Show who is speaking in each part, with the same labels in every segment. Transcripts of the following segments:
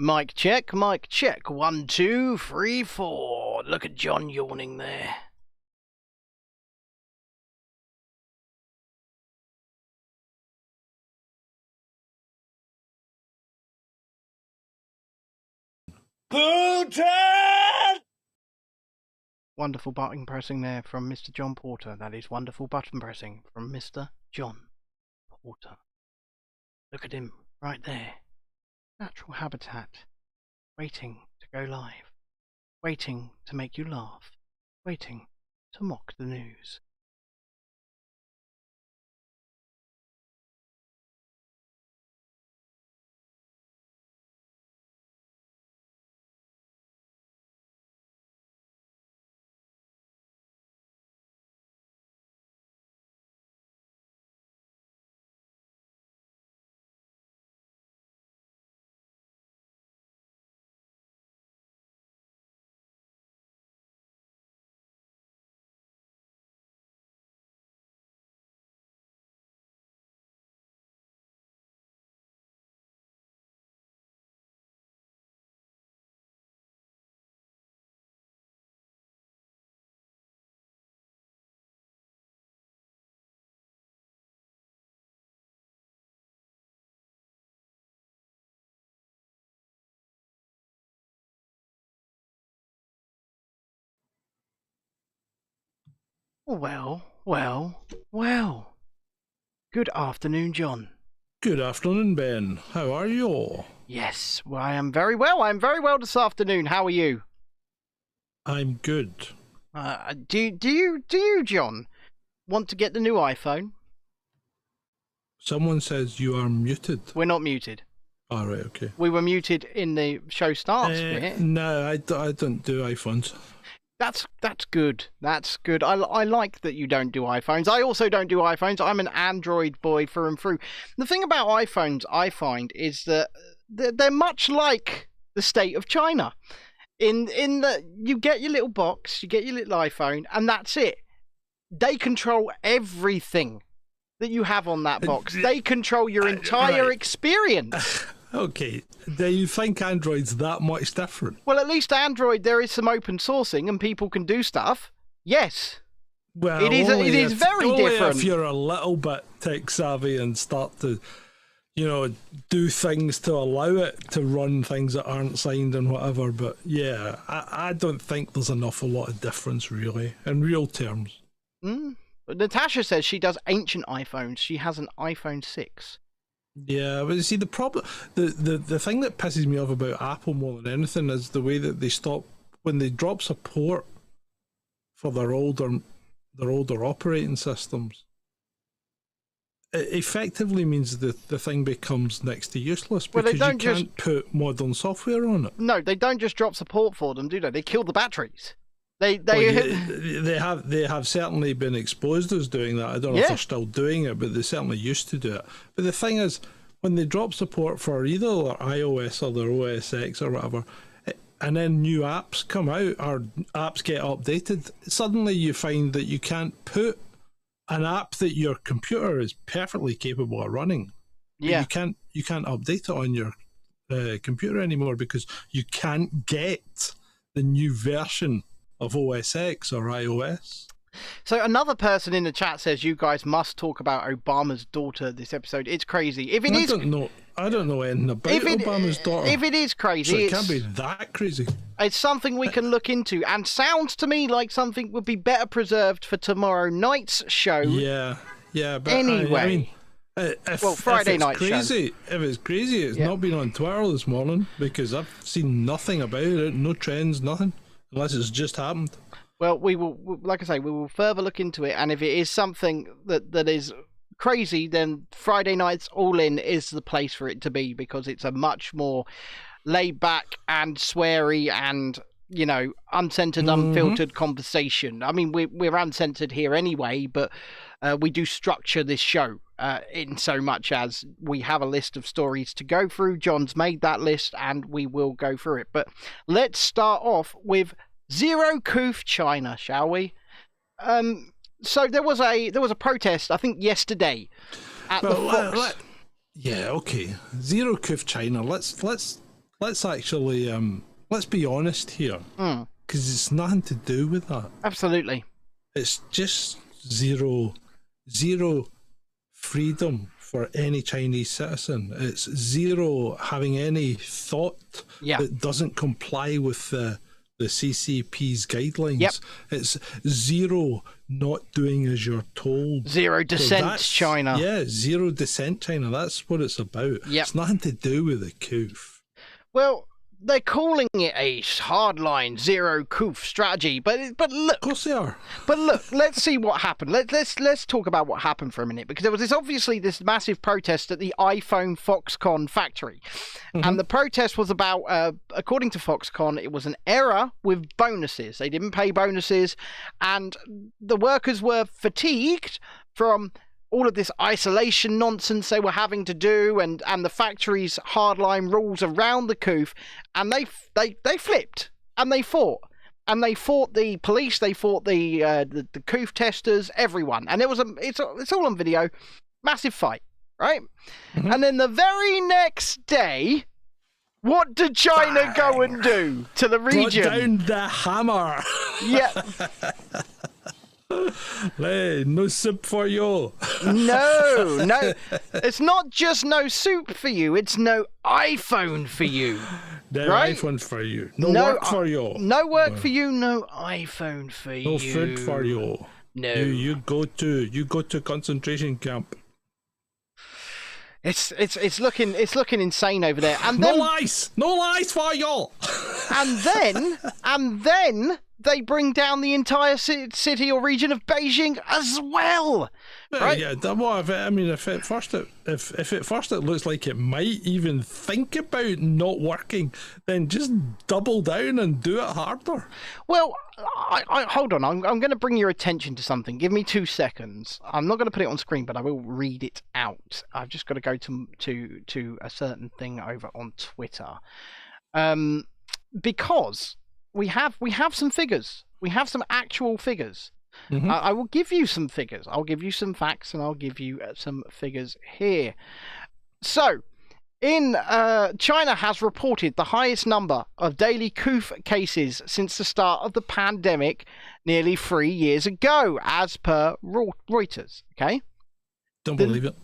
Speaker 1: Mic check, mic check. 1, 2, 3, 4. Look at John yawning there.
Speaker 2: Putin!
Speaker 1: Wonderful button pressing there from Mr. John Porter. That is wonderful button pressing from Mr. John Porter. Look at him right there. Natural habitat. Waiting to go live. Waiting to make you laugh. Waiting to mock the news. Well. Good afternoon, John.
Speaker 2: Good afternoon, Ben. How are you all?
Speaker 1: Yes, well, I am very well. I'm very well this afternoon. How are you?
Speaker 2: I'm good.
Speaker 1: Do you, John, want to get the new iPhone?
Speaker 2: Someone says you are muted.
Speaker 1: We're not muted.
Speaker 2: All right, okay.
Speaker 1: We were muted in the show starts bit.
Speaker 2: No, I don't do iPhones.
Speaker 1: That's good. That's good. I like that you don't do iPhones. I also don't do iPhones. I'm an Android boy through and through. The thing about iPhones, I find, is that they're much like the state of China. In that you get your little box, you get your little iPhone, and that's it. They control everything that you have on that box. They control your entire experience.
Speaker 2: Okay, do you think Android's that much different?
Speaker 1: Well, at least Android, there is some open sourcing and people can do stuff. Yes.
Speaker 2: Well,
Speaker 1: it is very different.
Speaker 2: If you're a little bit tech savvy and start to, do things to allow it to run things that aren't signed and whatever. But yeah, I don't think there's an awful lot of difference really in real terms.
Speaker 1: But Natasha says she does ancient iPhones. She has an iPhone 6.
Speaker 2: Yeah, but you see, the problem, the thing that pisses me off about Apple more than anything is the way that they stop when they drop support for their older operating systems. It effectively means that the thing becomes next to useless because you can't put modern software on it.
Speaker 1: No, they don't just drop support for them, do they? They kill the batteries. They
Speaker 2: have certainly been exposed as doing that. I don't know if they're still doing it, but they certainly used to do it. But the thing is, when they drop support for either their iOS or their OS X or whatever, and then new apps come out or apps get updated, suddenly you find that you can't put an app that your computer is perfectly capable of running.
Speaker 1: Yeah,
Speaker 2: you can't update it on your computer anymore because you can't get the new version of OS X or iOS.
Speaker 1: So another person in the chat says you guys must talk about Obama's daughter this episode. It's crazy. I don't know anything about Obama's daughter. If it is crazy,
Speaker 2: so it can't be that crazy.
Speaker 1: It's something we can look into, and sounds to me like something would be better preserved for tomorrow night's show.
Speaker 2: Yeah. But
Speaker 1: anyway, Friday night show.
Speaker 2: If it's crazy, it's not been on Twitter this morning because I've seen nothing about it, no trends, nothing. Unless it's just happened.
Speaker 1: Well, we will, like I say, we will further look into it, and if it is something that is crazy, then Friday Nights All In is the place for it to be, because it's a much more laid back and sweary and, uncensored, unfiltered conversation. I mean, we're uncensored here anyway, but we do structure this show in so much as we have a list of stories to go through. John's made that list and we will go through it. But let's start off with Zero Coof China, shall we? So there was a protest, I think yesterday, at the Fox.
Speaker 2: Yeah, okay. Zero Coof China. Let's let's actually let's be honest here, because it's nothing to do with that.
Speaker 1: Absolutely.
Speaker 2: It's just zero freedom for any Chinese citizen. It's zero having any thought that doesn't comply with the CCP's guidelines.
Speaker 1: Yep.
Speaker 2: It's zero not doing as you're told.
Speaker 1: Zero dissent, China.
Speaker 2: Yeah, zero dissent, China. That's what it's about.
Speaker 1: Yep.
Speaker 2: It's nothing to do with the coup.
Speaker 1: Well, they're calling it a hardline zero coup strategy, but look,
Speaker 2: of course they are.
Speaker 1: But look, let's see what happened. Let's talk about what happened for a minute, because there was obviously this massive protest at the iPhone Foxconn factory, and the protest was about, according to Foxconn, it was an error with bonuses. They didn't pay bonuses, and the workers were fatigued from all of this isolation nonsense they were having to do, and the factory's hardline rules around the coup, and they flipped and they fought. And they fought the police, they fought the coup testers, everyone. And it's all on video. Massive fight, right? And then the very next day, what did China go and do to the region?
Speaker 2: Brought down the hammer.
Speaker 1: Yeah.
Speaker 2: Hey, no soup for you.
Speaker 1: No. It's not just no soup for you. It's no iPhone for you.
Speaker 2: No
Speaker 1: right?
Speaker 2: iPhone for you. No work for you.
Speaker 1: No work for you. No iPhone for you.
Speaker 2: No food for you.
Speaker 1: No.
Speaker 2: You go to concentration camp.
Speaker 1: It's looking insane over there. And
Speaker 2: no
Speaker 1: then,
Speaker 2: lies for you.
Speaker 1: and then they bring down the entire city or region of Beijing as well. Right?
Speaker 2: Yeah, if at first it looks like it might even think about not working, then just double down and do it harder.
Speaker 1: Well, I hold on. I'm going to bring your attention to something. Give me 2 seconds. I'm not going to put it on screen, but I will read it out. I've just got to go to a certain thing over on Twitter, because we have some figures. We have some actual figures. I will give you some figures. I'll give you some facts, and I'll give you some figures here. So, China has reported the highest number of daily coup cases since the start of the pandemic nearly 3 years ago, as per Reuters. Okay?
Speaker 2: Don't believe it.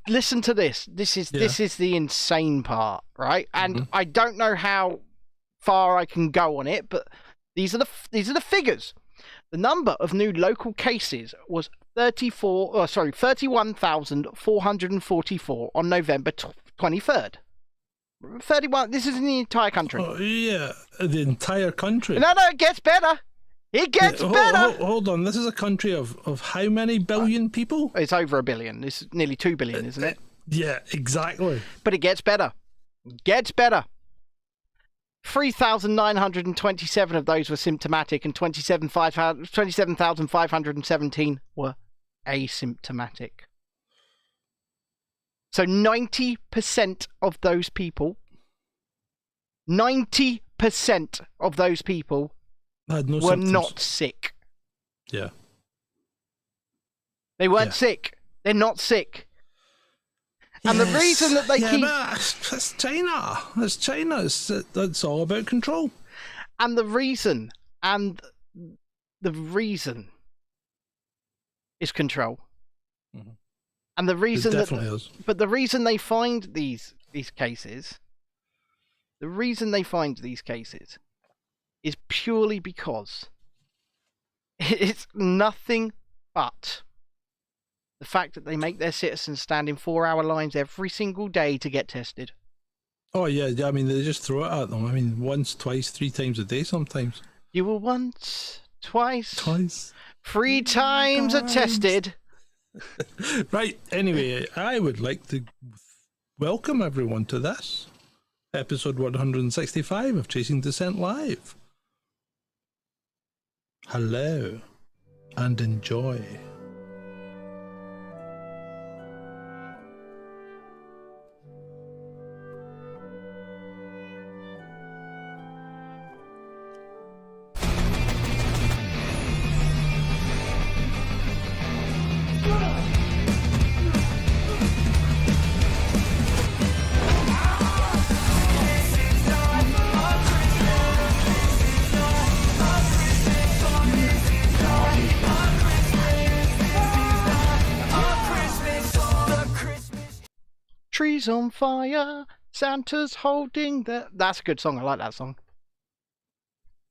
Speaker 1: Listen to this. This is the insane part, right? And I don't know how far I can go on it, but these are the figures. The number of new local cases was 31,444 on November 23rd. 31. This is in the entire country.
Speaker 2: Oh, yeah, the entire country.
Speaker 1: No, it gets better. It gets better.
Speaker 2: Hold on. This is a country of how many billion people?
Speaker 1: It's over 1 billion. It's nearly 2 billion, isn't it?
Speaker 2: Yeah, exactly.
Speaker 1: But it gets better. 3,927 of those were symptomatic, and 27,517 were asymptomatic. So 90% of those people, 90% of those people were not sick.
Speaker 2: Yeah.
Speaker 1: They weren't sick. They're not sick. And the reason that they keep...
Speaker 2: But it's China. It's China. It's all about control.
Speaker 1: And the reason is control. And the reason but the reason they find these cases, is purely because it's nothing but the fact that they make their citizens stand in 4-hour lines every single day to get tested.
Speaker 2: Oh, yeah. I mean, they just throw it at them. I mean, once, twice, 3 times a day sometimes.
Speaker 1: You were once, twice, 3 times attested.
Speaker 2: Right. Anyway, I would like to welcome everyone to this episode 165 of Chasing Dissent Live. Hello and enjoy.
Speaker 3: This is the
Speaker 1: trees on fire. Santa's holding the... That's a good song. I like that song.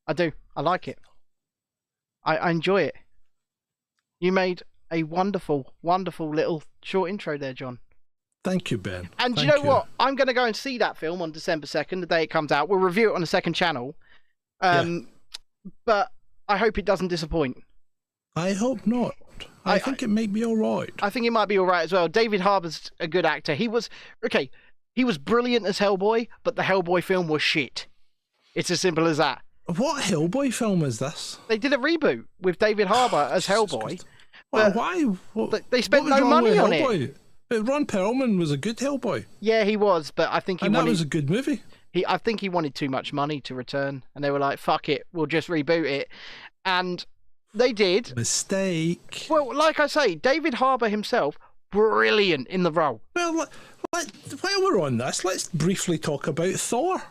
Speaker 1: I do. I like it. I enjoy it. You made a wonderful, wonderful little short intro there, John.
Speaker 2: Thank you, Ben.
Speaker 1: And you know what? I'm going to go and see that film on December 2nd, the day it comes out. We'll review it on the second channel. But I hope it doesn't disappoint.
Speaker 2: I hope not. I think it might be all right.
Speaker 1: I think it might be all right as well. David Harbour's a good actor. He was brilliant as Hellboy, but the Hellboy film was shit. It's as simple as that.
Speaker 2: What Hellboy film is this?
Speaker 1: They did a reboot with David Harbour as Hellboy.
Speaker 2: Well, why?
Speaker 1: They spent no money on it.
Speaker 2: But Ron Perlman was a good Hellboy.
Speaker 1: Yeah, he was, but I think
Speaker 2: that was a good movie.
Speaker 1: I think he wanted too much money to return, and they were like, "Fuck it, we'll just reboot it," and they did.
Speaker 2: Mistake.
Speaker 1: Well, like I say, David Harbour himself, brilliant in the role.
Speaker 2: Well, while we're on this, let's briefly talk about Thor.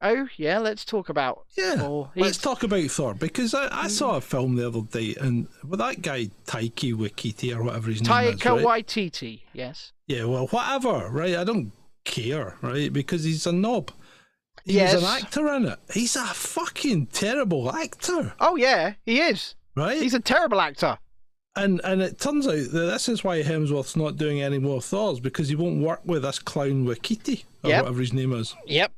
Speaker 1: Oh, yeah, let's talk about Thor.
Speaker 2: Let's talk about Thor, because I saw a film the other day, and that guy, Taika Waititi, or whatever his name is,
Speaker 1: Taika Waititi, yes.
Speaker 2: Yeah, well, whatever, right? I don't care, right? Because he's a knob. He was an actor in it. He's a fucking terrible actor.
Speaker 1: Oh, yeah, he is.
Speaker 2: Right?
Speaker 1: He's a terrible actor.
Speaker 2: And it turns out that this is why Hemsworth's not doing any more Thors, because he won't work with this clown Waititi, or whatever his name is.
Speaker 1: Yep.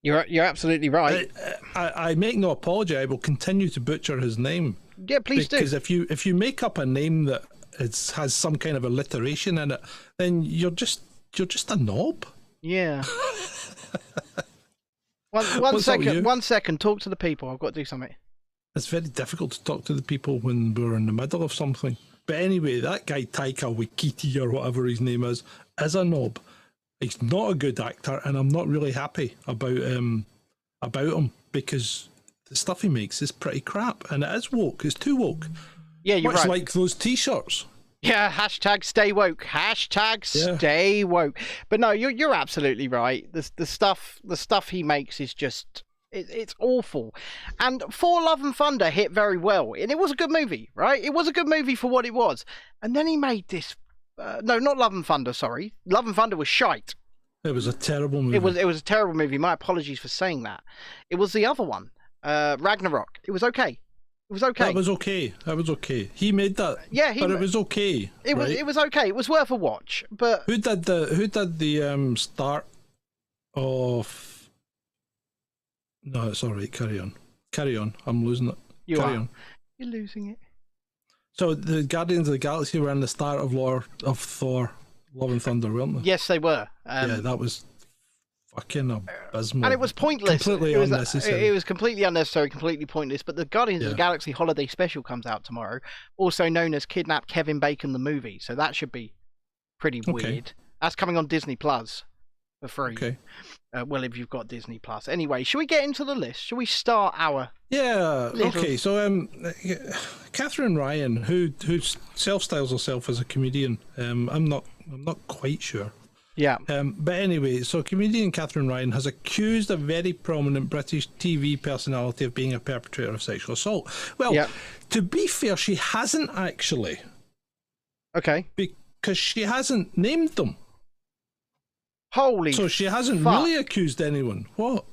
Speaker 1: You're absolutely right.
Speaker 2: I make no apology. I will continue to butcher his name.
Speaker 1: Yeah, please do.
Speaker 2: Because if you make up a name that has some kind of alliteration in it, then you're just a knob.
Speaker 1: Yeah. One second. Talk to the people. I've got to do something.
Speaker 2: It's very difficult to talk to the people when we're in the middle of something. But anyway, that guy Taika Waititi, or whatever his name is a knob. He's not a good actor, and I'm not really happy about him because the stuff he makes is pretty crap, and it is woke. It's too woke.
Speaker 1: Yeah, you're right.
Speaker 2: Much like those T-shirts.
Speaker 1: Yeah, hashtag stay woke. Hashtag stay woke. But no, you're absolutely right. The stuff he makes is just it's awful. And For Love and Thunder hit very well, and it was a good movie, right? It was a good movie for what it was. And then he made this. No, not Love and Thunder. Sorry, Love and Thunder was shite.
Speaker 2: It was a terrible movie.
Speaker 1: It was a terrible movie. My apologies for saying that. It was the other one, Ragnarok. It was okay. It was okay.
Speaker 2: That was okay. He made that.
Speaker 1: Yeah,
Speaker 2: but it was okay.
Speaker 1: It was okay. It was worth a watch. But
Speaker 2: who did the start of? No, it's all right. Carry on. I'm losing it. Carry on.
Speaker 1: You're losing it.
Speaker 2: So the Guardians of the Galaxy were in the start of Thor, Love and Thunder, weren't they?
Speaker 1: Yes, they were.
Speaker 2: Yeah, that was fucking abysmal.
Speaker 1: And it was pointless.
Speaker 2: Completely unnecessary.
Speaker 1: It was completely unnecessary, completely pointless. But the Guardians of the Galaxy Holiday Special comes out tomorrow, also known as Kidnap Kevin Bacon the movie. So that should be pretty weird. That's coming on Disney Plus for free. Okay. Well, if you've got Disney Plus. Anyway, should we get into the list? Should we start our...
Speaker 2: Yeah, okay. So, Catherine Ryan, who self-styles herself as a comedian, I'm not quite sure.
Speaker 1: Yeah.
Speaker 2: But anyway, so comedian Catherine Ryan has accused a very prominent British TV personality of being a perpetrator of sexual assault. Well, to be fair, she hasn't actually.
Speaker 1: Okay.
Speaker 2: Because she hasn't named them.
Speaker 1: So
Speaker 2: she hasn't really accused anyone. What?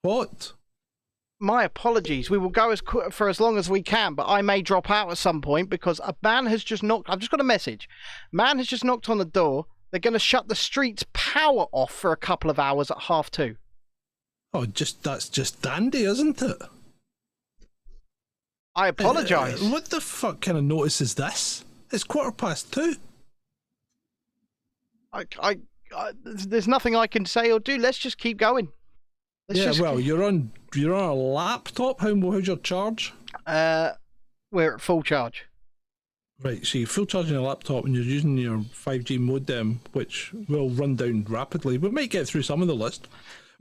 Speaker 2: What?
Speaker 1: My apologies. We will go for as long as we can, but I may drop out at some point because a man has just knocked. I've just got a message. Man has just knocked on the door. They're going to shut the street's power off for a couple of hours at 2:30.
Speaker 2: Oh, that's just dandy, isn't it?
Speaker 1: I apologise.
Speaker 2: What the fuck kind of notice is this? It's 2:15.
Speaker 1: There's nothing I can say or do. Let's just keep going.
Speaker 2: You're on a laptop. How's your charge?
Speaker 1: We're at full charge.
Speaker 2: Right, so you're full charging your laptop and you're using your 5G modem, which will run down rapidly. We might get through some of the list.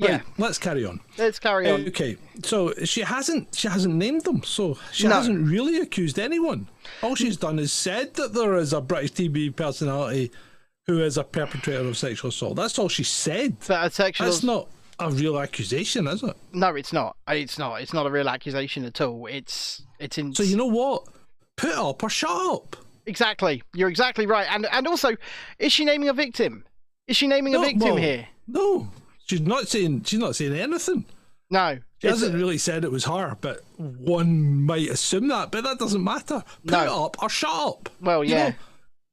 Speaker 2: Right, let's carry on. Okay, so she hasn't named them, so she hasn't really accused anyone. All she's done is said that there is a British TV personality who is a perpetrator of sexual assault. That's all she said. That's not a real accusation, is it?
Speaker 1: No, it's not. It's not. It's not a real accusation at all. It's in.
Speaker 2: So you know what? Put up or shut up.
Speaker 1: Exactly. You're exactly right. And also, is she naming a victim? Is she naming a victim here?
Speaker 2: No, she's not saying anything.
Speaker 1: No.
Speaker 2: She hasn't really said it was her, but one might assume that. But that doesn't matter. Put it up or shut up.
Speaker 1: Well, yeah.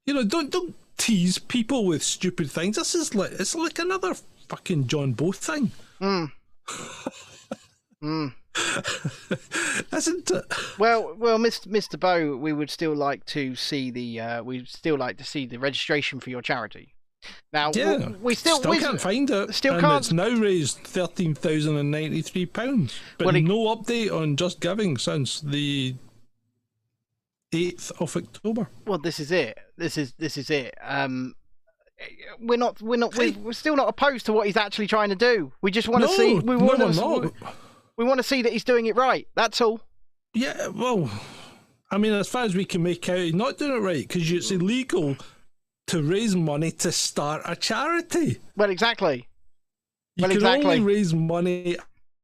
Speaker 2: Don't tease people with stupid things. It's like another fucking John Both thing. Isn't it?
Speaker 1: Well, Mr. Bow, we would still like to see the registration for your charity. Now, we still
Speaker 2: can't find it. It's now raised £13,093, but no update on Just Giving since the 8th of October.
Speaker 1: Well, this is it. This is it. We're still not opposed to what he's actually trying to do. We just want to see. We want to see that he's doing it right. That's all.
Speaker 2: Yeah. Well, I mean, as far as we can make out, he's not doing it right because it's illegal to raise money to start a charity.
Speaker 1: Well, exactly.
Speaker 2: You can only raise money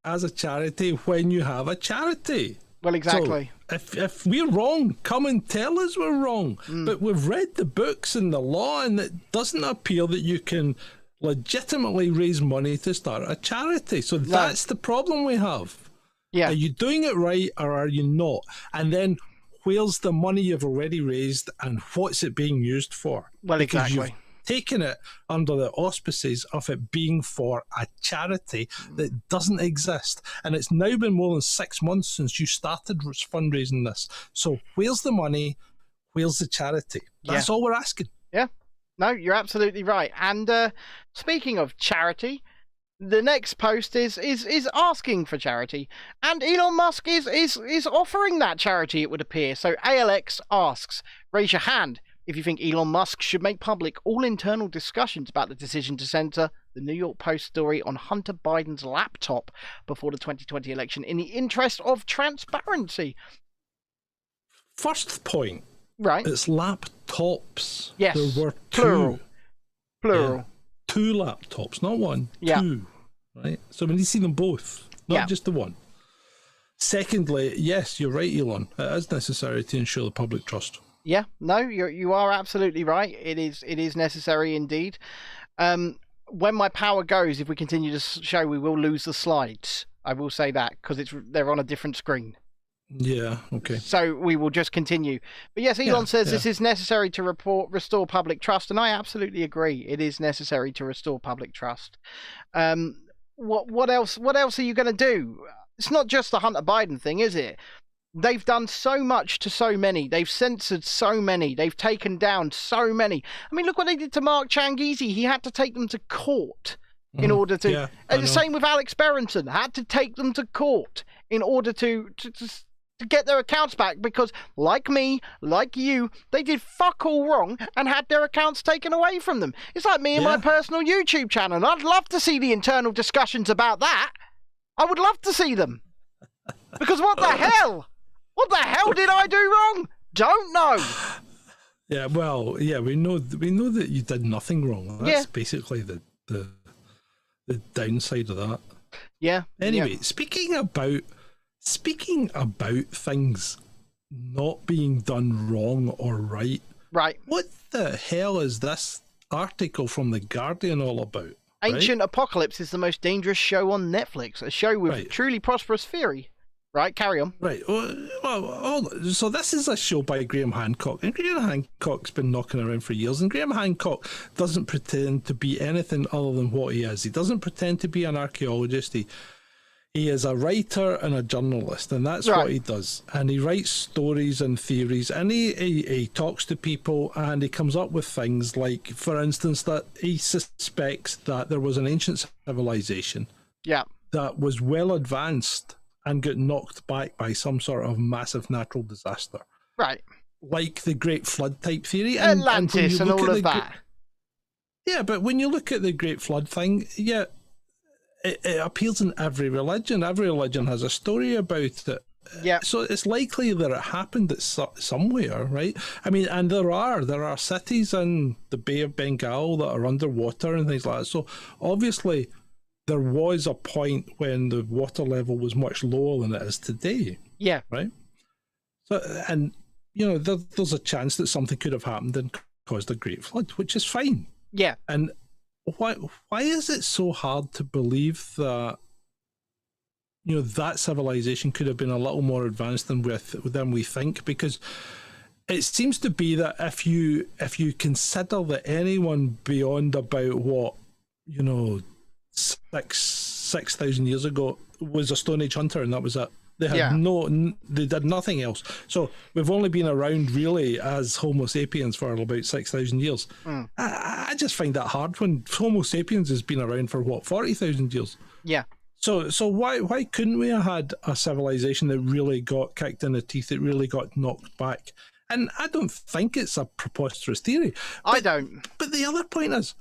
Speaker 2: as a charity when you have a charity.
Speaker 1: Well, exactly.
Speaker 2: So if we're wrong, come and tell us we're wrong. But we've read the books and the law, and it doesn't appear that you can legitimately raise money to start a charity. So that's the problem we have.
Speaker 1: Yeah.
Speaker 2: Are you doing it right or are you not? And then where's the money you've already raised and what's it being used for?
Speaker 1: Well,
Speaker 2: because
Speaker 1: exactly.
Speaker 2: You've taken it under the auspices of it being for a charity that doesn't exist. And it's now been more than 6 months since you started fundraising this. So where's the money? Where's the charity? That's all we're asking.
Speaker 1: Yeah. No, you're absolutely right. And speaking of charity, the next post is asking for charity, and Elon Musk is offering that charity, it would appear. So ALX asks, raise your hand if you think Elon Musk should make public all internal discussions about the decision to censor the New York Post story on Hunter Biden's laptop before the 2020 election in the interest of transparency.
Speaker 2: First point.
Speaker 1: Right.
Speaker 2: It's laptops.
Speaker 1: Yes.
Speaker 2: There were
Speaker 1: Plural.
Speaker 2: Yeah. 2 laptops, not one.
Speaker 1: Yeah.
Speaker 2: 2. Right? So we need to see them both, not just the one. Secondly, yes, you're right, Elon. It is necessary to ensure the public trust.
Speaker 1: Yeah, no, you are absolutely right. It is necessary indeed. When my power goes, if we continue to show, we will lose the slides. I will say that because they're on a different screen.
Speaker 2: Yeah, okay.
Speaker 1: So we will just continue. But yes, Elon says this is necessary to restore public trust, and I absolutely agree. It is necessary to restore public trust. What else? What else are you going to do? It's not just the Hunter Biden thing, is it? They've done so much to so many. They've censored so many. They've taken down so many. I mean, look what they did to Mark Changizi. He had to take them to court in order to...
Speaker 2: Yeah,
Speaker 1: and the same with Alex Berenson. Had to take them to court in order to get their accounts back because, like me, like you, they did fuck all wrong and had their accounts taken away from them. It's like me and my personal YouTube channel. And I'd love to see the internal discussions about that. I would love to see them. Because what the hell? What the hell did I do wrong? Don't know.
Speaker 2: Yeah, well, yeah, we know that you did nothing wrong. That's basically the downside of that.
Speaker 1: Yeah.
Speaker 2: Anyway, speaking about things not being done wrong or right.
Speaker 1: Right.
Speaker 2: What the hell is this article from The Guardian all about?
Speaker 1: Ancient Apocalypse is the most dangerous show on Netflix. A show with truly prosperous theory. Right, carry on.
Speaker 2: Right. Well, so this is a show by Graham Hancock. And Graham Hancock's been knocking around for years. And Graham Hancock doesn't pretend to be anything other than what he is. He doesn't pretend to be an archaeologist. He is a writer and a journalist, and that's what he does. And he writes stories and theories, and he talks to people, and he comes up with things like, for instance, that he suspects that there was an ancient civilization that was well advanced and got knocked back by some sort of massive natural disaster. Right. Like the Great Flood type theory.
Speaker 1: Atlantis and all of that.
Speaker 2: Yeah, but when you look at the Great Flood thing, it appears in every religion. Every religion has a story about it.
Speaker 1: Yeah.
Speaker 2: So it's likely that it happened at somewhere, right? I mean, and there are cities in the Bay of Bengal that are underwater and things like that. So obviously there was a point when the water level was much lower than it is today.
Speaker 1: Yeah.
Speaker 2: Right? So, and there's a chance that something could have happened and caused a great flood, which is fine.
Speaker 1: Yeah.
Speaker 2: And why is it so hard to believe that that civilization could have been a little more advanced than we think? Because it seems to be that if you consider that anyone beyond about 6,000 years ago was a Stone Age hunter, and that was it. They had they did nothing else. So we've only been around really as Homo sapiens for about 6,000 years. I just find that hard when Homo sapiens has been around for 40,000 years.
Speaker 1: Yeah.
Speaker 2: So why couldn't we have had a civilization that really got kicked in the teeth, that really got knocked back? And I don't think it's a preposterous theory.
Speaker 1: I don't.
Speaker 2: But the other point is,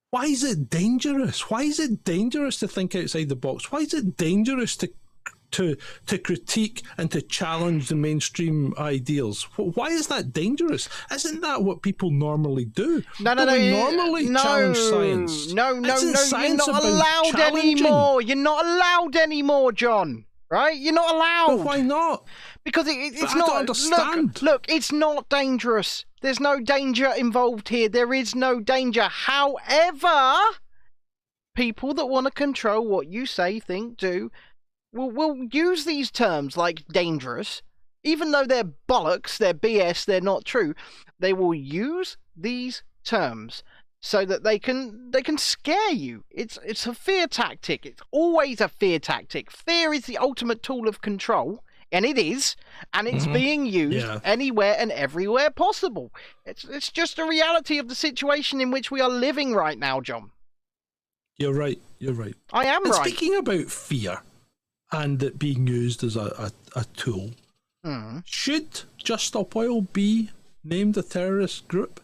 Speaker 2: why is it dangerous? Why is it dangerous to think outside the box? Why is it dangerous to critique and to challenge the mainstream ideals? Why is that dangerous? Isn't that what people normally do?
Speaker 1: No.
Speaker 2: Normally challenge science.
Speaker 1: No. You're not allowed anymore. You're not allowed anymore, John. Right? You're not allowed.
Speaker 2: But why not?
Speaker 1: Because it's
Speaker 2: I
Speaker 1: not.
Speaker 2: don't understand.
Speaker 1: Look, it's not dangerous. There's no danger involved here. There is no danger. However, people that want to control what you say, think, do, will use these terms like dangerous, even though they're bollocks, they're BS, they're not true. They will use these terms so that they can scare you. It's a fear tactic. It's always a fear tactic. Fear is the ultimate tool of control, and it is, and it's being used anywhere and everywhere possible. It's just a reality of the situation in which we are living right now, John.
Speaker 2: You're right.
Speaker 1: I am right.
Speaker 2: Speaking about fear and it being used as a tool, should Just Stop Oil be named a terrorist group?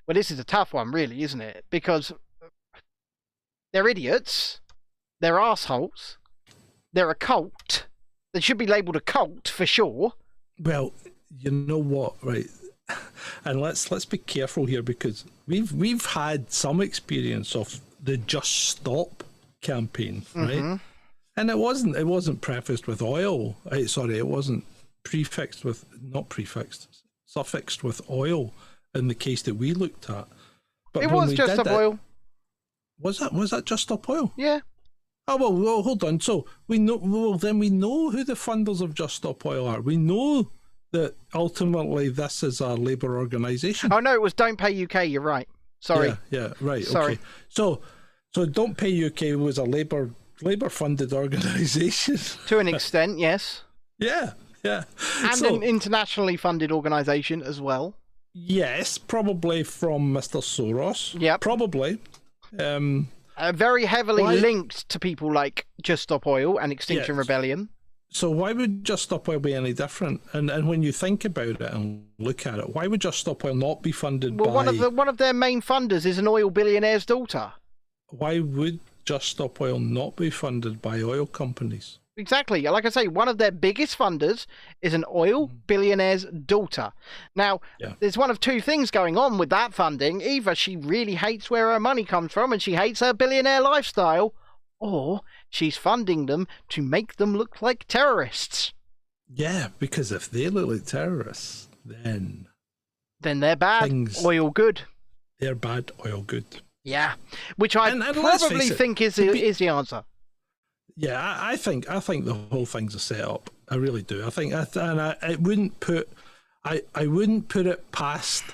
Speaker 1: Well, this is a tough one, really, isn't it? Because they're idiots, they're assholes, they're a cult. They should be labelled a cult for sure.
Speaker 2: Well, you know what, right? And let's be careful here, because we've had some experience of the Just Stop campaign, right? And it wasn't prefaced with oil. It wasn't suffixed with oil in the case that we looked at. But
Speaker 1: it was Just Stop Oil.
Speaker 2: Was that Just Stop Oil?
Speaker 1: Yeah.
Speaker 2: Oh well, hold on. So we know who the funders of Just Stop Oil are. We know that ultimately this is a labour organisation.
Speaker 1: Oh no, it was Don't Pay UK. You're right. Sorry.
Speaker 2: Yeah. Right.
Speaker 1: Sorry.
Speaker 2: Okay. So Don't Pay UK was a labour funded organisation
Speaker 1: to an extent. Yes.
Speaker 2: Yeah.
Speaker 1: And an internationally funded organisation as well.
Speaker 2: Yes, probably from Mr. Soros.
Speaker 1: Yeah.
Speaker 2: Probably.
Speaker 1: Very heavily linked to people like Just Stop Oil and Extinction Rebellion.
Speaker 2: So why would Just Stop Oil be any different? And when you think about it and look at it, why would Just Stop Oil not be funded by...
Speaker 1: one of their main funders is an oil billionaire's daughter.
Speaker 2: Why would Just Stop Oil not be funded by oil companies?
Speaker 1: Exactly. Like I say, one of their biggest funders is an oil billionaire's daughter. Now, there's one of two things going on with that funding. Either she really hates where her money comes from and she hates her billionaire lifestyle, or she's funding them to make them look like terrorists.
Speaker 2: Yeah, because if they look like terrorists, then
Speaker 1: they're bad. Oil good.
Speaker 2: They're bad. Oil good.
Speaker 1: Yeah, which I probably think is the answer.
Speaker 2: Yeah, I think the whole thing's a setup. I really do. I wouldn't put it past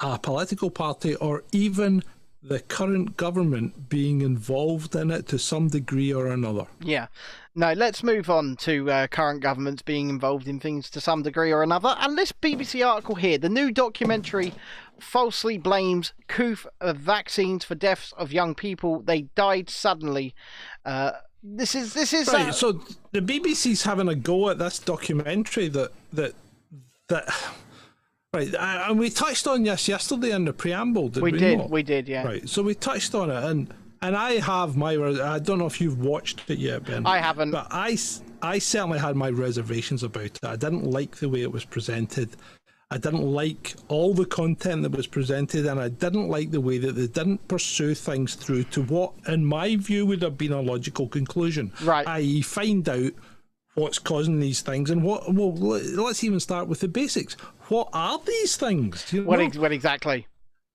Speaker 2: a political party or even the current government being involved in it to some degree or another. Yeah.
Speaker 1: No, let's move on to current governments being involved in things to some degree or another. And this BBC article here, the new documentary falsely blames coup of vaccines for deaths of young people. They died suddenly. This is
Speaker 2: right. So the BBC's having a go at this documentary that right, and we touched on this yesterday in the preamble. Did we not?
Speaker 1: We did, yeah.
Speaker 2: Right, so we touched on it, and I have I don't know if you've watched it yet, Ben.
Speaker 1: I haven't,
Speaker 2: but I certainly had my reservations about it. I didn't like the way it was presented. I didn't like all the content that was presented, and I didn't like the way that they didn't pursue things through to what, in my view, would have been a logical conclusion.
Speaker 1: Right.
Speaker 2: I.e., find out what's causing these things, and let's even start with the basics. What are these things? You know?
Speaker 1: What exactly?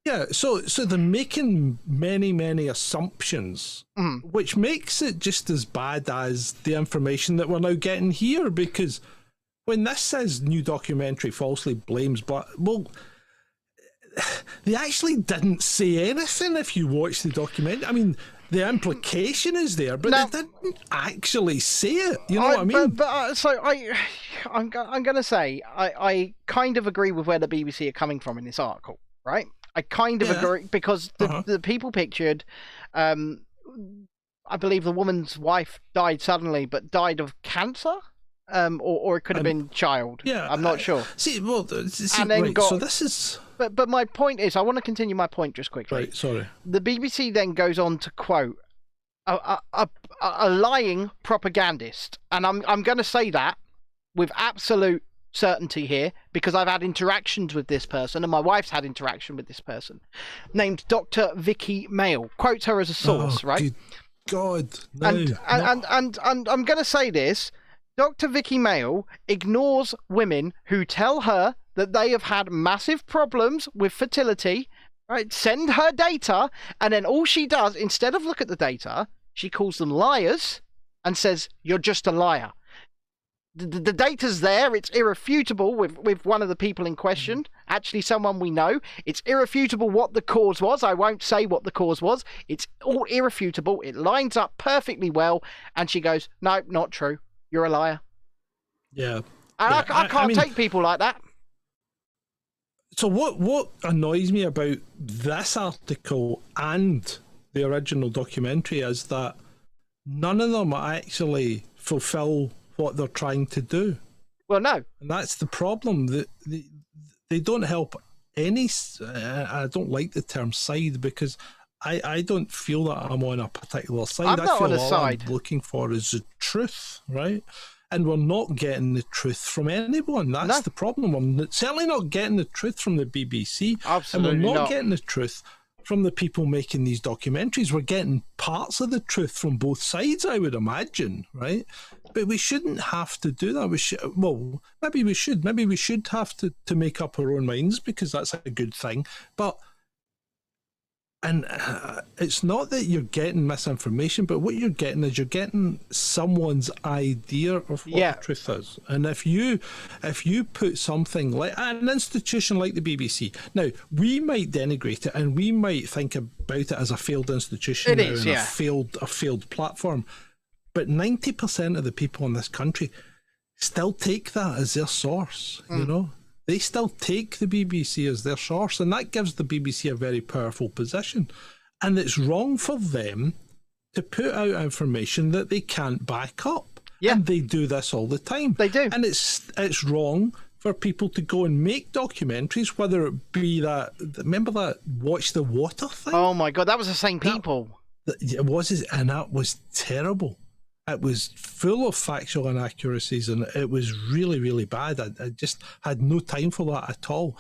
Speaker 2: Yeah, so they're making many assumptions, which makes it just as bad as the information that we're now getting here, because when this says new documentary falsely blames they actually didn't say anything if you watch the documentary. I mean, the implication is there, but they didn't actually say it. You know what I mean?
Speaker 1: So I'm going to say I kind of agree with where the BBC are coming from in this article, right? I kind of agree, because the people pictured, I believe the woman's wife died suddenly, but died of cancer, or it could have been child.
Speaker 2: Yeah,
Speaker 1: I'm not sure.
Speaker 2: So this is.
Speaker 1: But my point is, I want to continue my point just quickly.
Speaker 2: Right, sorry.
Speaker 1: The BBC then goes on to quote a lying propagandist, and I'm going to say that with absolute certainty here, because I've had interactions with this person, and my wife's had interaction with this person, named Dr. Vicky Mail. Quotes her as a source, right?
Speaker 2: Good God, no.
Speaker 1: And I'm going to say this: Dr. Vicky Mail ignores women who tell her that they have had massive problems with fertility, right? Send her data, and then all she does, instead of look at the data, she calls them liars and says, "You're just a liar." The data's there, it's irrefutable with one of the people in question, actually someone we know. It's irrefutable what the cause was. I won't say what the cause was. It's all irrefutable. It lines up perfectly well, and she goes, "No, not true. You're a liar."
Speaker 2: Yeah.
Speaker 1: And I can't take people like that.
Speaker 2: So what annoys me about this article and the original documentary is that none of them actually fulfill what they're trying to do.
Speaker 1: Well, no.
Speaker 2: And that's the problem. They don't help any... I don't like the term side, because I don't feel that I'm on a particular side.
Speaker 1: I'm not on a side.
Speaker 2: I'm looking for is the truth, right? And we're not getting the truth from anyone. That's the problem. We're certainly not getting the truth from the BBC.
Speaker 1: Absolutely
Speaker 2: and we're
Speaker 1: not
Speaker 2: not getting the truth from the people making these documentaries. We're getting parts of the truth from both sides, I would imagine, right? But we shouldn't have to do that. Maybe we should. Maybe we should have to make up our own minds, because that's a good thing. But it's not that you're getting misinformation, but what you're getting is you're getting someone's idea of what the truth is. And if you put something like an institution like the BBC, now we might denigrate it and we might think about it as a failed institution, a failed platform, but 90% of the people in this country still take that as their source. You know. They still take the BBC as their source, and that gives the BBC a very powerful position. And it's wrong for them to put out information that they can't back up. Yeah. And they do this all the time.
Speaker 1: They do.
Speaker 2: And it's wrong for people to go and make documentaries, whether it be that... Remember that Watch the Water thing?
Speaker 1: Oh my God, that was the same people.
Speaker 2: It was, and that was terrible. It was full of factual inaccuracies, and it was really, really bad. I just had no time for that at all.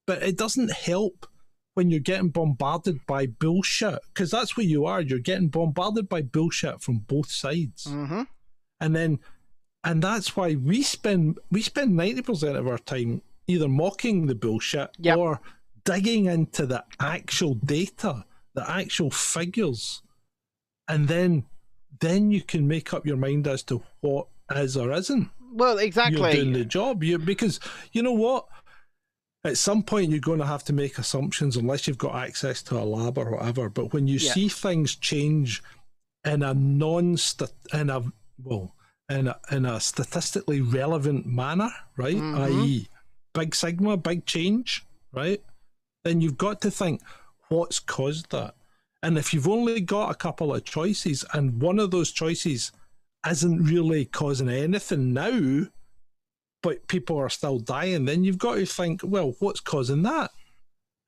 Speaker 2: But it doesn't help when you're getting bombarded by bullshit, because that's what you are. You're getting bombarded by bullshit from both sides.
Speaker 1: Mm-hmm.
Speaker 2: And that's why we spend 90% of our time either mocking the bullshit or digging into the actual data, the actual figures, and then you can make up your mind as to what is or isn't.
Speaker 1: Well, exactly.
Speaker 2: You're doing the job. Because you know what? At some point, you're going to have to make assumptions unless you've got access to a lab or whatever. But when you see things change in a statistically relevant manner, right? I.e., big sigma, big change, right? Then you've got to think, what's caused that? And if you've only got a couple of choices and one of those choices isn't really causing anything now, but people are still dying, then you've got to think, well, what's causing that?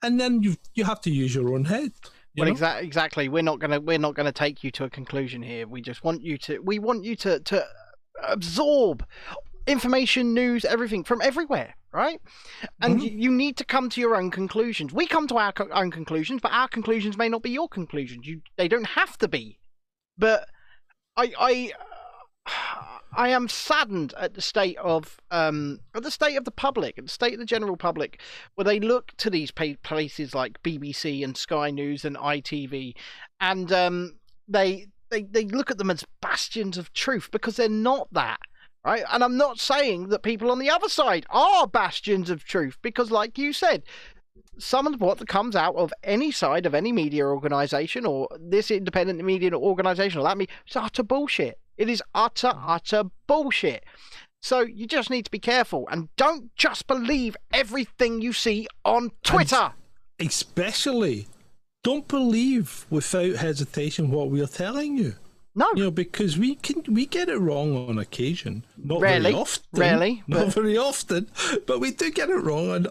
Speaker 2: And then you have to use your own head.
Speaker 1: Well, exactly. We're not gonna take you to a conclusion here. We just want you to absorb information, news, everything from everywhere, right? And you need to come to your own conclusions. We come to our own conclusions, but our conclusions may not be your conclusions. They don't have to be. But I I am saddened at the state of the public, at the state of the general public, where they look to these places like BBC and Sky News and ITV, and they look at them as bastions of truth, because they're not that, right? And I'm not saying that people on the other side are bastions of truth, because, like you said, some of what comes out of any side of any media organisation, or this independent media organisation, or that it's utter bullshit. It is utter bullshit. So you just need to be careful, and don't just believe everything you see on Twitter.
Speaker 2: And especially, don't believe without hesitation what we're telling you.
Speaker 1: No,
Speaker 2: because we get it wrong on occasion. Not
Speaker 1: rarely,
Speaker 2: very often.
Speaker 1: Not
Speaker 2: very often, but we do get it wrong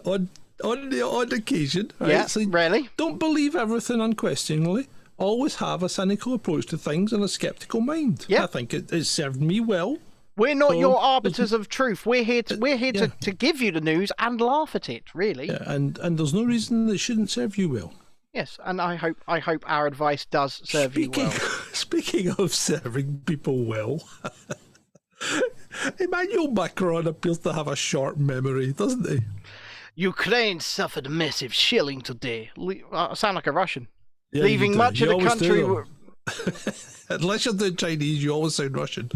Speaker 2: on the odd occasion. Right?
Speaker 1: Yeah,
Speaker 2: so
Speaker 1: rarely.
Speaker 2: Don't believe everything unquestioningly. Always have a cynical approach to things and a sceptical mind.
Speaker 1: Yeah.
Speaker 2: I think it served me well.
Speaker 1: We're not your arbiters of truth. We're here to give you the news and laugh at it, really.
Speaker 2: Yeah, and there's no reason it shouldn't serve you well.
Speaker 1: Yes, and I hope our advice does serve you well.
Speaker 2: Speaking of serving people well, Emmanuel Macron appears to have a short memory, doesn't he?
Speaker 1: Ukraine suffered massive shelling today. I sound like a Russian.
Speaker 2: Yeah,
Speaker 1: leaving much of the country.
Speaker 2: Unless you're doing Chinese, you always sound Russian.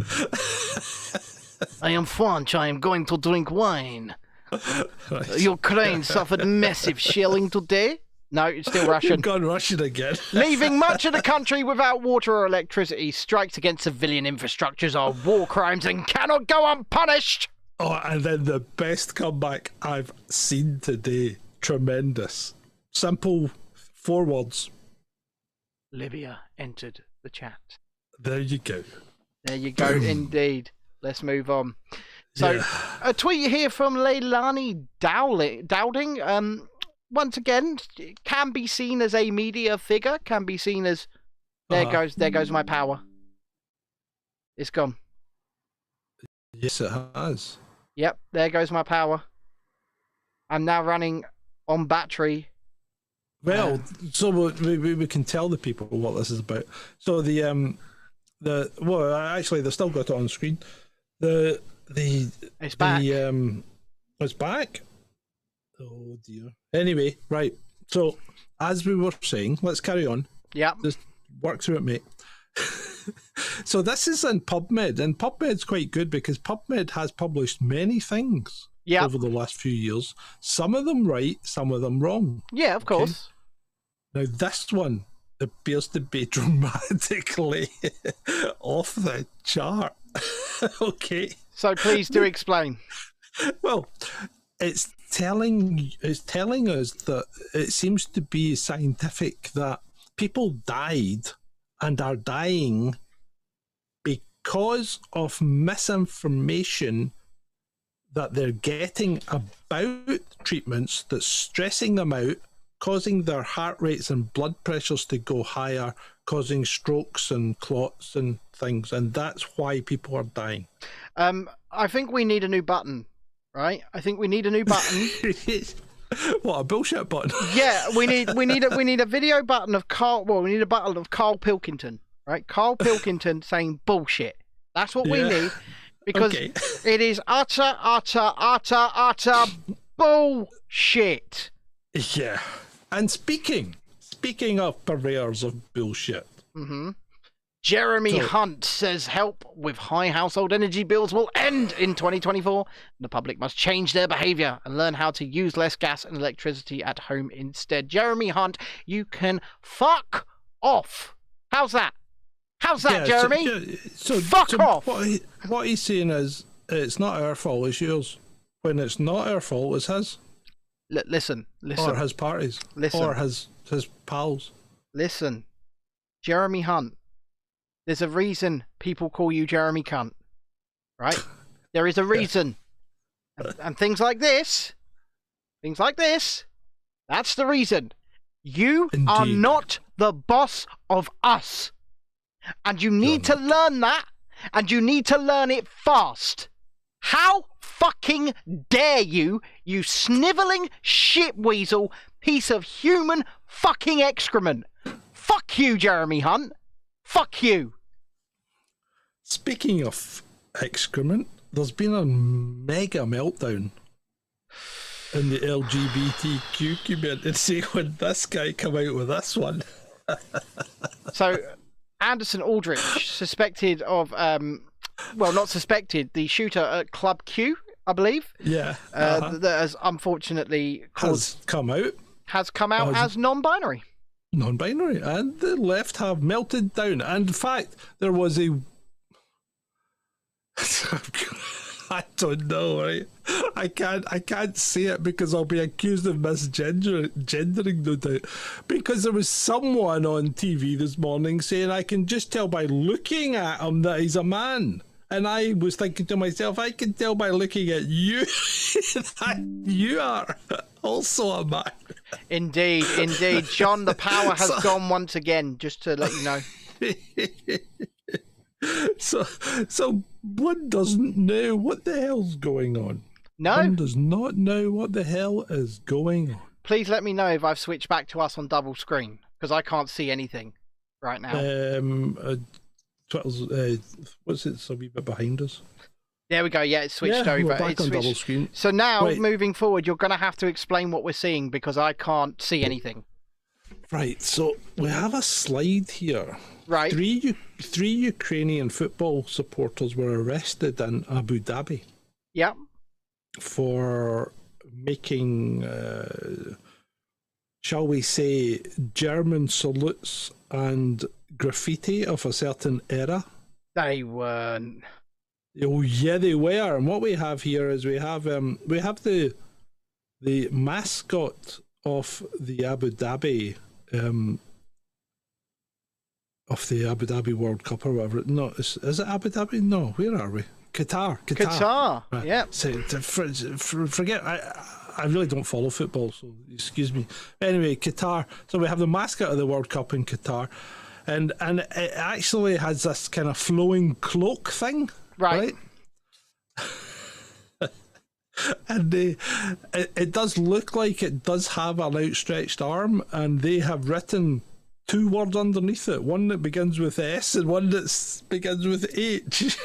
Speaker 1: I am French. I am going to drink wine.
Speaker 2: Right.
Speaker 1: Ukraine suffered massive shelling today. No, it's still Russian.
Speaker 2: You've gone Russian again.
Speaker 1: Leaving much of the country without water or electricity. Strikes against civilian infrastructures are war crimes and cannot go unpunished.
Speaker 2: Oh, and then the best comeback I've seen today. Tremendous. Simple 4 words.
Speaker 1: Libya entered the chat.
Speaker 2: There you go.
Speaker 1: There you go, indeed. Let's move on. So, a tweet here from Leilani Dowding. Once again, can be seen as a media figure. Can be seen as there goes my power. It's gone.
Speaker 2: Yes, it has.
Speaker 1: Yep, there goes my power. I'm now running on battery.
Speaker 2: Well, so we can tell the people what this is about. So actually they've still got it on screen.
Speaker 1: It's back.
Speaker 2: It's back. Oh dear. Anyway, right. So as we were saying, let's carry on.
Speaker 1: Yeah.
Speaker 2: Just work through it, mate. So this is in PubMed, and PubMed's quite good because PubMed has published many things over the last few years. Some of them right, some of them wrong.
Speaker 1: Yeah, of course.
Speaker 2: Now this one appears to be dramatically off the chart. Okay.
Speaker 1: So please do explain.
Speaker 2: Well, it's telling us that it seems to be scientific that people died and are dying because of misinformation that they're getting about treatments that's stressing them out, causing their heart rates and blood pressures to go higher, causing strokes and clots and things, and that's why people are dying.
Speaker 1: I think we need a new button, right? I think we need a new button.
Speaker 2: What, a bullshit button?
Speaker 1: Yeah, we need a video button of Carl. Well, we need a button of Carl Pilkington, right? Carl Pilkington saying bullshit. That's what we need, because it is utter bullshit.
Speaker 2: Yeah. And speaking of purveyors of bullshit.
Speaker 1: Jeremy Hunt says help with high household energy bills will end in 2024. The public must change their behaviour and learn how to use less gas and electricity at home instead. Jeremy Hunt, you can fuck off. How's that? How's that, Jeremy? Fuck off.
Speaker 2: What he's saying is, it's not our fault, it's yours. When it's not our fault, it's his.
Speaker 1: Listen.
Speaker 2: Or his parties.
Speaker 1: Listen.
Speaker 2: Or his pals.
Speaker 1: Listen. Jeremy Hunt. There's a reason people call you Jeremy Cunt. Right? There is a reason. And things like this, that's the reason. You are not the boss of us. And you need to learn that, and you need to learn it fast. How fucking dare you, you snivelling shitweasel piece of human fucking excrement. Fuck you, Jeremy Hunt. Fuck you.
Speaker 2: Speaking of excrement. There's been a mega meltdown in the LGBTQ community. See when this guy come out with this one.
Speaker 1: So, Anderson Aldrich, suspected of, well, not suspected, the shooter at Club Q, I believe.
Speaker 2: Yeah.
Speaker 1: That has unfortunately
Speaker 2: has come out
Speaker 1: as non-binary.
Speaker 2: Non-binary, and the left have melted down. And in fact, there was a... I don't know, right? I can't say it because I'll be accused of misgendering, no doubt. Because there was someone on TV this morning saying I can just tell by looking at him that he's a man. And I was thinking to myself, I can tell by looking at you that you are also a man.
Speaker 1: Indeed. John, the power has gone once again, just to let you know.
Speaker 2: So one doesn't know what the hell's going on.
Speaker 1: No.
Speaker 2: One does not know what the hell is going on.
Speaker 1: Please let me know if I've switched back to us on double screen, because I can't see anything right now.
Speaker 2: Twitter's, what's it? It's a wee bit behind us.
Speaker 1: There we go. Yeah, it's switched over.
Speaker 2: We're back on double screen.
Speaker 1: So now, moving forward, you're going to have to explain what we're seeing because I can't see anything.
Speaker 2: Right. So we have a slide here.
Speaker 1: Right.
Speaker 2: Three Ukrainian football supporters were arrested in Abu Dhabi.
Speaker 1: Yep.
Speaker 2: For making, shall we say, German salutes and graffiti of a certain era.
Speaker 1: They weren't.
Speaker 2: Oh yeah, they were. And what we have here is we have the mascot of the Abu Dhabi World Cup or whatever. No, is it Abu Dhabi? No, where are we? Qatar.
Speaker 1: Right. Yeah.
Speaker 2: So forget. I really don't follow football, so excuse me. Anyway, Qatar. So we have the mascot of the World Cup in Qatar, and it actually has this kind of flowing cloak thing, right? And it does look like it does have an outstretched arm, and they have written 2 words underneath it. One that begins with S and one that begins with H.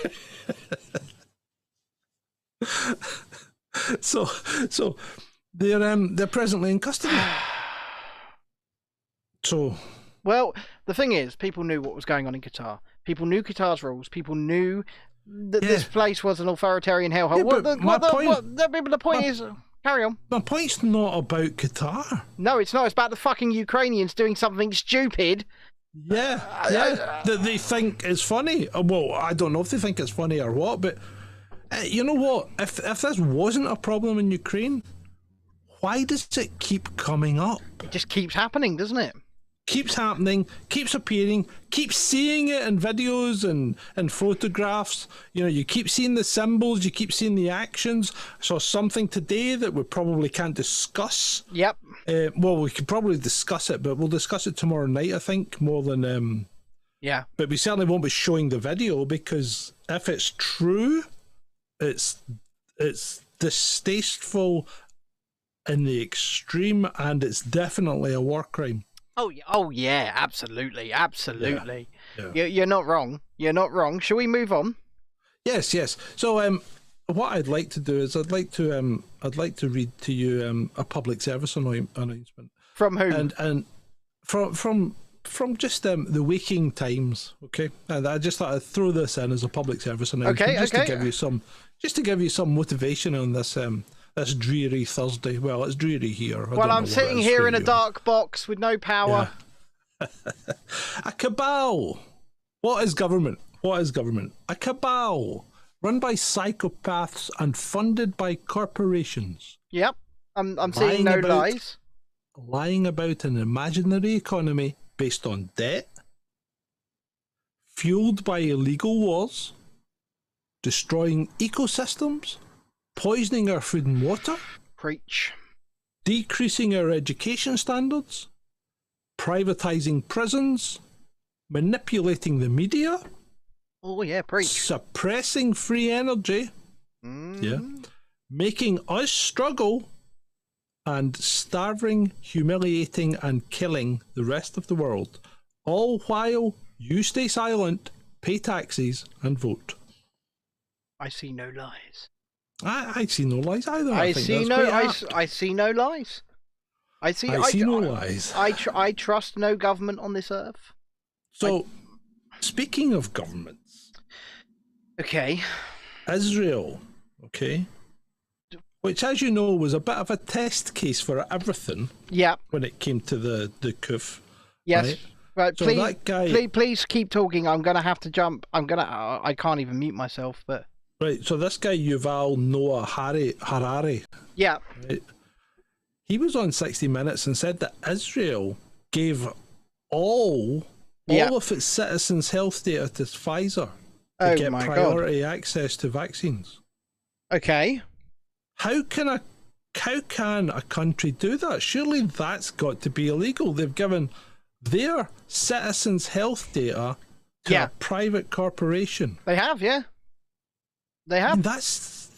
Speaker 2: So they're presently in custody. So,
Speaker 1: well, the thing is, people knew what was going on in Qatar. People knew Qatar's rules. People knew that this place was an authoritarian hellhole.
Speaker 2: Yeah,
Speaker 1: the point is, carry on.
Speaker 2: My point's not about Qatar.
Speaker 1: No, it's not. It's about the fucking Ukrainians doing something stupid.
Speaker 2: Yeah, that they think is funny. Well, I don't know if they think it's funny or what, but you know what? If this wasn't a problem in Ukraine, why does it keep coming up?
Speaker 1: It just keeps happening, doesn't it?
Speaker 2: Keeps happening, keeps appearing, keeps seeing it in videos and photographs. You know, you keep seeing the symbols, you keep seeing the actions. I saw something today that we probably can't discuss.
Speaker 1: Yep.
Speaker 2: Well, we could probably discuss it, but we'll discuss it tomorrow night, I think, more than...
Speaker 1: Yeah.
Speaker 2: But we certainly won't be showing the video, because if it's true, it's distasteful in the extreme, and it's definitely a war crime.
Speaker 1: Oh yeah, absolutely. Yeah. You're not wrong. Shall we move on?
Speaker 2: Yes. So what I'd like to do is I'd like to read to you a public service announcement.
Speaker 1: From who?
Speaker 2: And from just the Waking Times, okay? And I just thought I'd throw this in as a public service announcement, to give you some motivation on this this dreary Thursday. Well, it's dreary here.
Speaker 1: Well, I'm sitting here in a dark box with no power.
Speaker 2: Yeah. A cabal. What is government? A cabal run by psychopaths and funded by corporations.
Speaker 1: Yep, I'm seeing no lies.
Speaker 2: Lying about an imaginary economy based on debt, fueled by illegal wars, destroying ecosystems, poisoning our food and water.
Speaker 1: Preach.
Speaker 2: Decreasing our education standards, privatising prisons, manipulating the media.
Speaker 1: Oh yeah, preach.
Speaker 2: Suppressing free energy. Yeah. Making us struggle, and starving, humiliating and killing the rest of the world. All while you stay silent, pay taxes and vote.
Speaker 1: I see no lies.
Speaker 2: I see no lies either.
Speaker 1: I see no lies. I see no lies. I trust no government on this earth.
Speaker 2: So, speaking of governments,
Speaker 1: okay,
Speaker 2: Israel, okay, which, as you know, was a bit of a test case for everything.
Speaker 1: Yeah.
Speaker 2: When it came to the coup.
Speaker 1: Yes. Right.
Speaker 2: So
Speaker 1: please,
Speaker 2: that guy.
Speaker 1: Please keep talking. I'm gonna have to jump. I can't even mute myself. But.
Speaker 2: Right. So this guy Yuval Noah Harari.
Speaker 1: Yeah.
Speaker 2: Right, he was on 60 Minutes and said that Israel gave all of its citizens' health data to Pfizer to get priority access to vaccines.
Speaker 1: Okay.
Speaker 2: How can a country do that? Surely that's got to be illegal. They've given their citizens' health data to a private corporation.
Speaker 1: They have, yeah. They have.
Speaker 2: And that's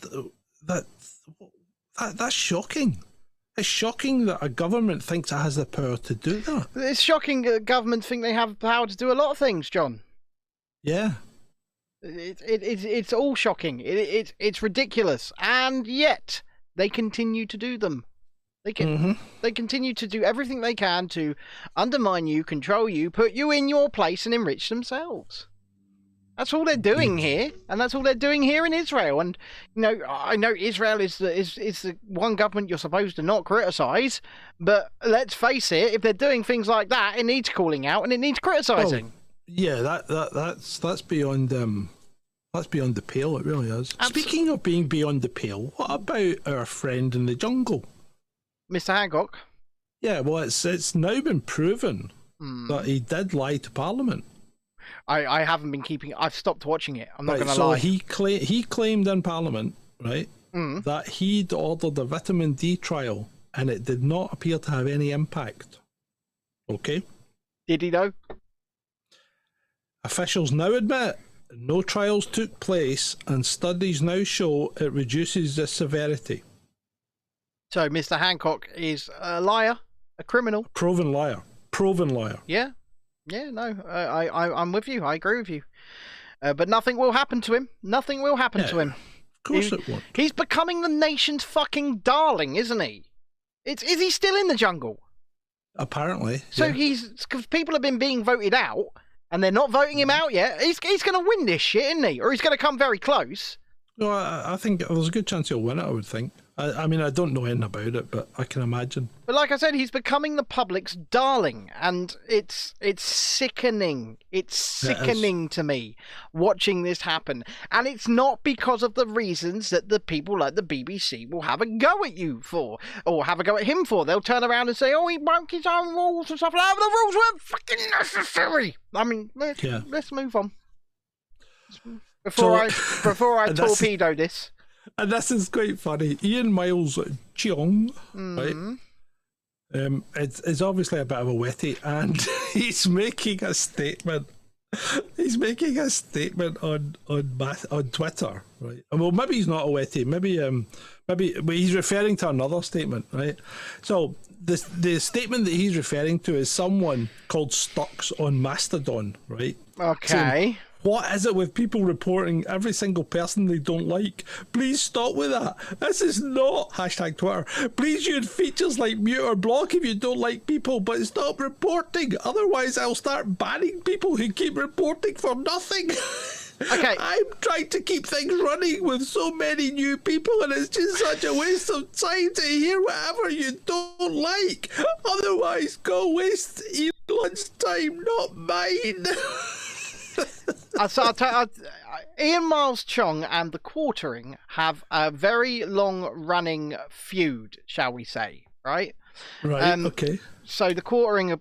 Speaker 2: shocking. It's shocking that a government thinks it has the power to do that.
Speaker 1: It's shocking that governments think they have the power to do a lot of things, John.
Speaker 2: Yeah.
Speaker 1: It's all shocking. It's ridiculous, and yet they continue to do them. They continue to do everything they can to undermine you, control you, put you in your place, and enrich themselves. That's all they're doing here, and that's all they're doing here in Israel. And I know Israel is the one government you're supposed to not criticize, but let's face it, if they're doing things like that, it needs calling out and it needs criticizing.
Speaker 2: Oh, yeah, that's beyond the pale. It really is. Speaking of being beyond the pale, what about our friend in the jungle,
Speaker 1: Mr. Hancock?
Speaker 2: Yeah, well, it's now been proven that he did lie to Parliament.
Speaker 1: I haven't been keeping. I've stopped watching it. I'm not going to lie.
Speaker 2: So he claimed in Parliament, right, that he'd ordered a vitamin D trial and it did not appear to have any impact. Okay.
Speaker 1: Did he though?
Speaker 2: Officials now admit no trials took place and studies now show it reduces the severity.
Speaker 1: So Mr. Hancock is a liar, a criminal.
Speaker 2: Proven liar.
Speaker 1: Yeah. Yeah, no, I'm with you. I agree with you. But nothing will happen to him. Nothing will happen to him.
Speaker 2: Of course it won't.
Speaker 1: He's becoming the nation's fucking darling, isn't he? Is he still in the jungle?
Speaker 2: Apparently.
Speaker 1: So because people have been being voted out, and they're not voting him out yet. He's going to win this shit, isn't he? Or he's going to come very close.
Speaker 2: No, I think there's a good chance he'll win it, I would think. I mean, I don't know anything about it, but I can imagine.
Speaker 1: But like I said, he's becoming the public's darling, and it's sickening. It's sickening to me watching this happen. And it's not because of the reasons that the people like the BBC will have a go at you for, or have a go at him for. They'll turn around and say, oh, he broke his own rules and stuff like that. The rules weren't fucking necessary. I mean, let's move on. Before I torpedo this.
Speaker 2: And this is quite funny. Ian Miles Cheong, right? It's obviously a bit of a witty, and he's making a statement. He's making a statement on Twitter, right? Well, maybe he's not a witty. Maybe he's referring to another statement, right? So the statement that he's referring to is someone called Stux on Mastodon, right?
Speaker 1: Okay.
Speaker 2: Saying, what is it with people reporting every single person they don't like? Please stop with that. This is not #Twitter. Please use features like mute or block if you don't like people, but stop reporting. Otherwise, I'll start banning people who keep reporting for nothing.
Speaker 1: Okay.
Speaker 2: I'm trying to keep things running with so many new people, and it's just such a waste of time to hear whatever you don't like. Otherwise, go waste Elon's time, not mine.
Speaker 1: Ian Miles Chong and the Quartering have a very long-running feud, shall we say, right?
Speaker 2: Right, okay.
Speaker 1: So the Quartering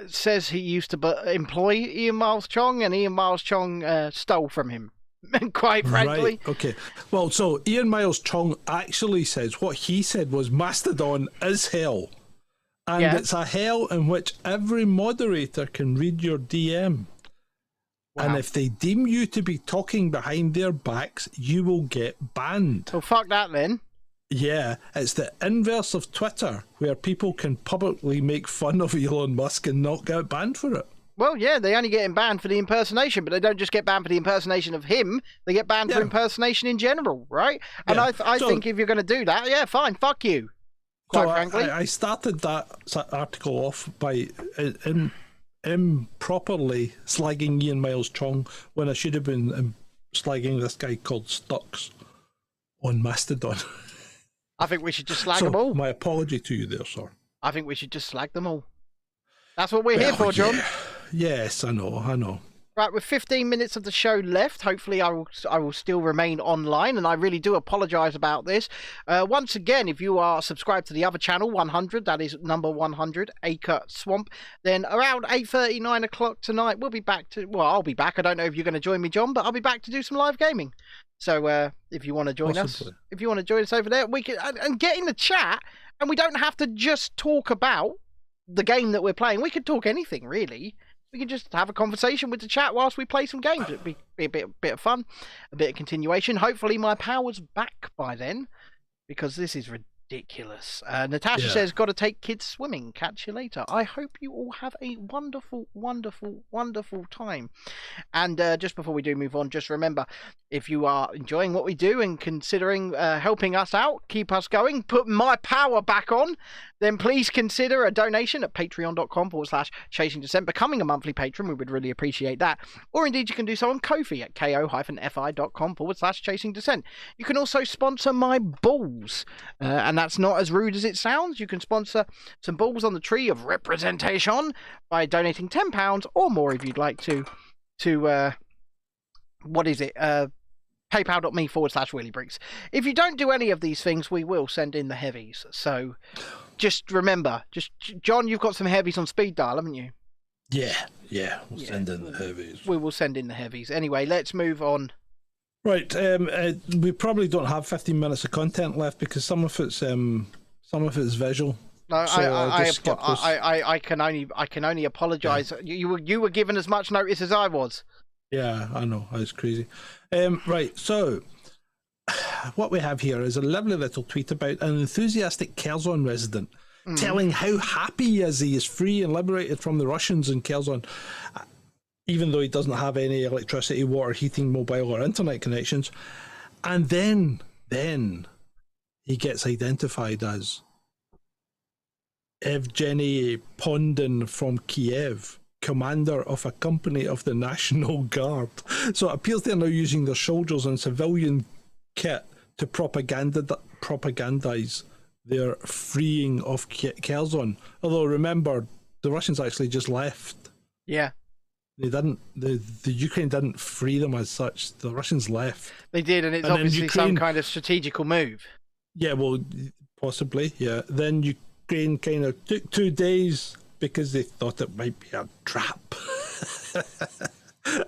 Speaker 1: says he used to employ Ian Miles Chong, and Ian Miles Chong stole from him, quite frankly.
Speaker 2: Right, okay. Well, so Ian Miles Chong actually says what he said was Mastodon is hell. And it's a hell in which every moderator can read your DM. Wow. And if they deem you to be talking behind their backs, you will get banned.
Speaker 1: Well, fuck that then.
Speaker 2: Yeah, it's the inverse of Twitter, where people can publicly make fun of Elon Musk and not get banned for it.
Speaker 1: Well, yeah, they only get banned for the impersonation, but they don't just get banned for the impersonation of him. They get banned for impersonation in general, right? And I think if you're going to do that, yeah, fine, fuck you. Quite frankly,
Speaker 2: I started that article off by improperly slagging Ian Miles Chong when I should have been slagging this guy called Stux on Mastodon.
Speaker 1: I think we should just slag them all.
Speaker 2: My apology to you there, sir.
Speaker 1: I think we should just slag them all. That's what we're here for, John.
Speaker 2: Yes, I know.
Speaker 1: Right, with 15 minutes of the show left, hopefully I will still remain online, and I really do apologise about this. Once again, if you are subscribed to the other channel, 100, that is number 100, Acre Swamp, then around 8:30, 9 o'clock tonight, we'll be back to... Well, I'll be back. I don't know if you're going to join me, John, but I'll be back to do some live gaming. So if you want to join us over there, we can and get in the chat, and we don't have to just talk about the game that we're playing. We could talk anything, really. We can just have a conversation with the chat whilst we play some games. It'd be a bit of fun, a bit of continuation. Hopefully my power's back by then, because this is ridiculous. Natasha says, got to take kids swimming. Catch you later. I hope you all have a wonderful, wonderful, wonderful time. And just before we do move on, just remember, if you are enjoying what we do and considering helping us out, keep us going, put my power back on, then please consider a donation at patreon.com/Chasing Dissent. Becoming a monthly patron, we would really appreciate that. Or indeed, you can do so on Ko-fi at ko-fi.com/Chasing Dissent. You can also sponsor my balls, and that's not as rude as it sounds. You can sponsor some balls on the tree of representation by donating £10 or more if you'd like to what is it? PayPal.me/WheelieBricks. If you don't do any of these things, we will send in the heavies. So just remember, John, you've got some heavies on speed dial, haven't you?
Speaker 2: Yeah, we'll send in the heavies.
Speaker 1: We will send in the heavies. Anyway, let's move on.
Speaker 2: Right, we probably don't have 15 minutes of content left because some of it's visual.
Speaker 1: No, so I can only apologise. Yeah. You were given as much notice as I was.
Speaker 2: Yeah, I know. It's crazy. Right, so what we have here is a lovely little tweet about an enthusiastic Kherson resident telling how happy he is free and liberated from the Russians in Kherson, even though he doesn't have any electricity, water, heating, mobile or internet connections. And then he gets identified as Evgeny Pondin from Kiev, commander of a company of the National Guard. So it appears they're now using their soldiers in civilian kit to propagandize their freeing of Kherson. Although remember, the Russians actually just left.
Speaker 1: Yeah.
Speaker 2: They didn't. The Ukraine didn't free them as such. The Russians left.
Speaker 1: They did, and it's obviously some kind of strategical move. Yeah,
Speaker 2: well, possibly. Yeah. Then Ukraine kind of took 2 days because they thought it might be a trap,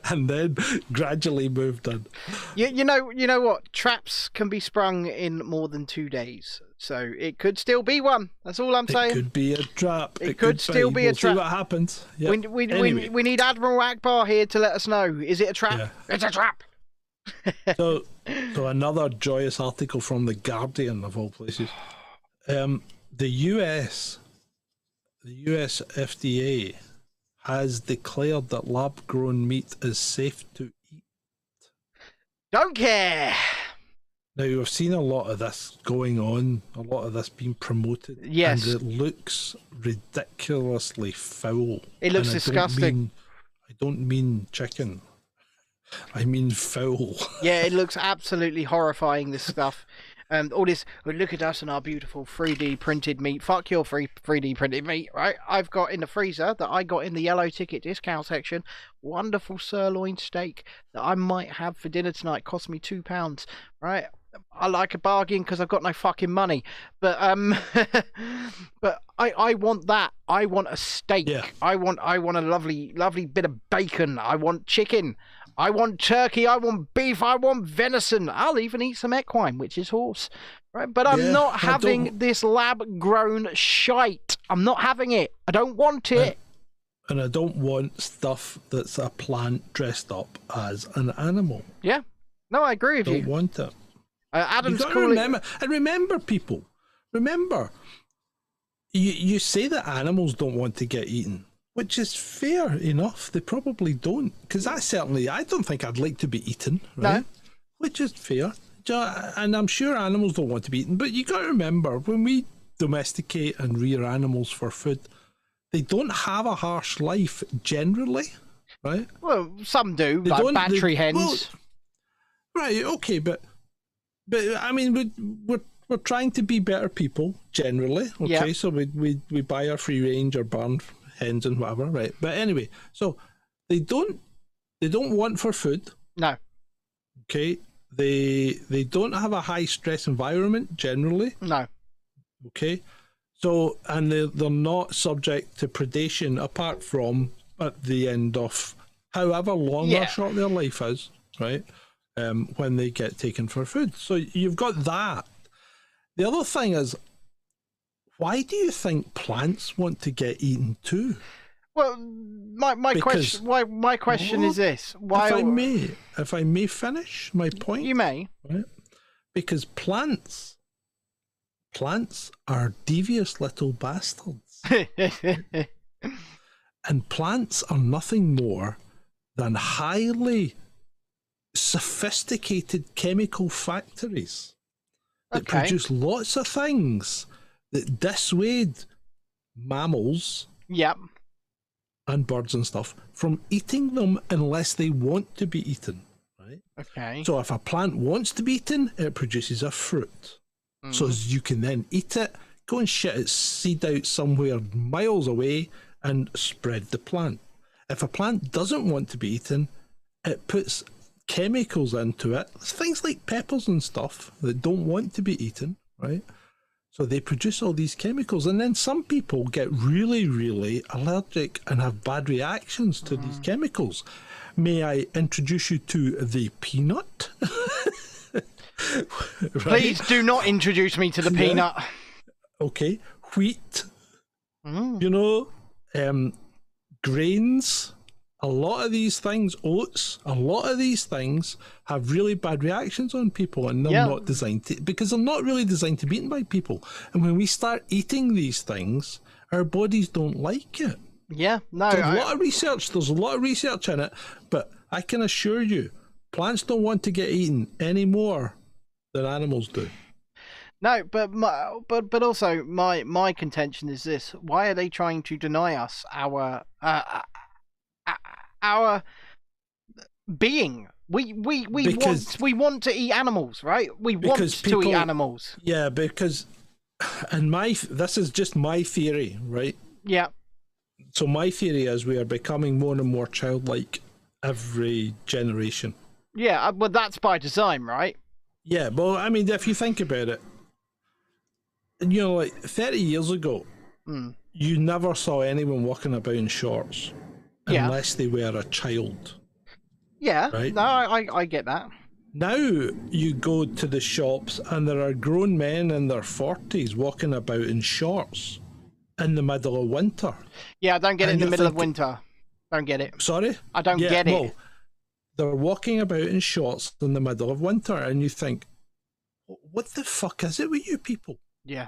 Speaker 2: and then gradually moved on.
Speaker 1: You know what? Traps can be sprung in more than 2 days, so it could still be one. That's all I'm saying.
Speaker 2: It could be a trap.
Speaker 1: It could still be a trap.
Speaker 2: See what happens. Yep.
Speaker 1: We need Admiral Akbar here to let us know. Is it a trap? Yeah. It's a trap.
Speaker 2: So another joyous article from The Guardian, of all places. The US FDA has declared that lab-grown meat is safe to eat.
Speaker 1: Don't care.
Speaker 2: Now, we've seen a lot of this going on, a lot of this being promoted.
Speaker 1: Yes.
Speaker 2: And it looks ridiculously foul.
Speaker 1: It looks disgusting.
Speaker 2: I don't mean chicken. I mean foul.
Speaker 1: Yeah, it looks absolutely horrifying, this stuff. All this, look at us and our beautiful 3D printed meat. Fuck your 3D printed meat, right? I've got in the freezer that I got in the yellow ticket discount section, wonderful sirloin steak that I might have for dinner tonight. Cost me £2, right? I like a bargain because I've got no fucking money. But but I want that. I want a steak. Yeah. I want a lovely bit of bacon. I want chicken. I want turkey, I want beef, I want venison. I'll even eat some equine, which is horse. Right? But I'm not having this lab-grown shite. I'm not having it. I don't want it.
Speaker 2: And I don't want stuff that's a plant dressed up as an animal.
Speaker 1: Yeah. No, I agree with you.
Speaker 2: Don't want it.
Speaker 1: Adam's calling...
Speaker 2: Remember, people. Remember, you say that animals don't want to get eaten. Which is fair enough. They probably don't, because I don't think I'd like to be eaten, right?
Speaker 1: No.
Speaker 2: Which is fair. And I'm sure animals don't want to be eaten, but you got to remember, when we domesticate and rear animals for food, they don't have a harsh life generally, right?
Speaker 1: Well, some do, like battery hens.
Speaker 2: Well, right, okay, but I mean, we're trying to be better people generally, okay? So we buy our free range or barn hens and whatever, right? But anyway, so they don't want for food.
Speaker 1: No.
Speaker 2: Okay, they don't have a high stress environment generally.
Speaker 1: No.
Speaker 2: Okay, so and they're not subject to predation apart from at the end of however long or short their life is, right? When they get taken for food. So you've got that. The other thing is, why do you think plants want to get eaten too?
Speaker 1: Well, my question is this: why?
Speaker 2: If I may finish my point,
Speaker 1: you may.
Speaker 2: Right? Because plants are devious little bastards, and plants are nothing more than highly sophisticated chemical factories that produce lots of things that dissuade mammals and birds and stuff from eating them unless they want to be eaten, right?
Speaker 1: Okay.
Speaker 2: So if a plant wants to be eaten, it produces a fruit. So you can then eat it, go and shit its seed out somewhere miles away and spread the plant. If a plant doesn't want to be eaten, it puts chemicals into it, things like peppers and stuff that don't want to be eaten, right? So they produce all these chemicals, and then some people get really, really allergic and have bad reactions to these chemicals. May I introduce you to the peanut?
Speaker 1: Right? Please do not introduce me to the peanut.
Speaker 2: Okay, wheat, you know, grains, a lot of these things, oats, a lot of these things have really bad reactions on people, and they're not designed to, because they're not really designed to be eaten by people. And when we start eating these things, our bodies don't like it.
Speaker 1: Yeah, no.
Speaker 2: There's a lot of research in it, but I can assure you, plants don't want to get eaten any more than animals do.
Speaker 1: No, but also my contention is this: why are they trying to deny us our being? We want to eat animals, right? We want to eat animals.
Speaker 2: Yeah, because, and this is just my theory, right?
Speaker 1: Yeah.
Speaker 2: So my theory is we are becoming more and more childlike every generation.
Speaker 1: Yeah, but that's by design, right?
Speaker 2: Yeah, well, I mean, if you think about it, you know, like 30 years ago, you never saw anyone walking about in shorts unless they were a child.
Speaker 1: Yeah,
Speaker 2: right?
Speaker 1: No, I get that.
Speaker 2: Now you go to the shops and there are grown men in their 40s walking about in shorts in the middle of winter.
Speaker 1: Yeah, I don't get it in the middle of winter. Don't get it.
Speaker 2: Sorry?
Speaker 1: I don't get it.
Speaker 2: Well, they're walking about in shorts in the middle of winter, and you think, what the fuck is it with you people?
Speaker 1: Yeah.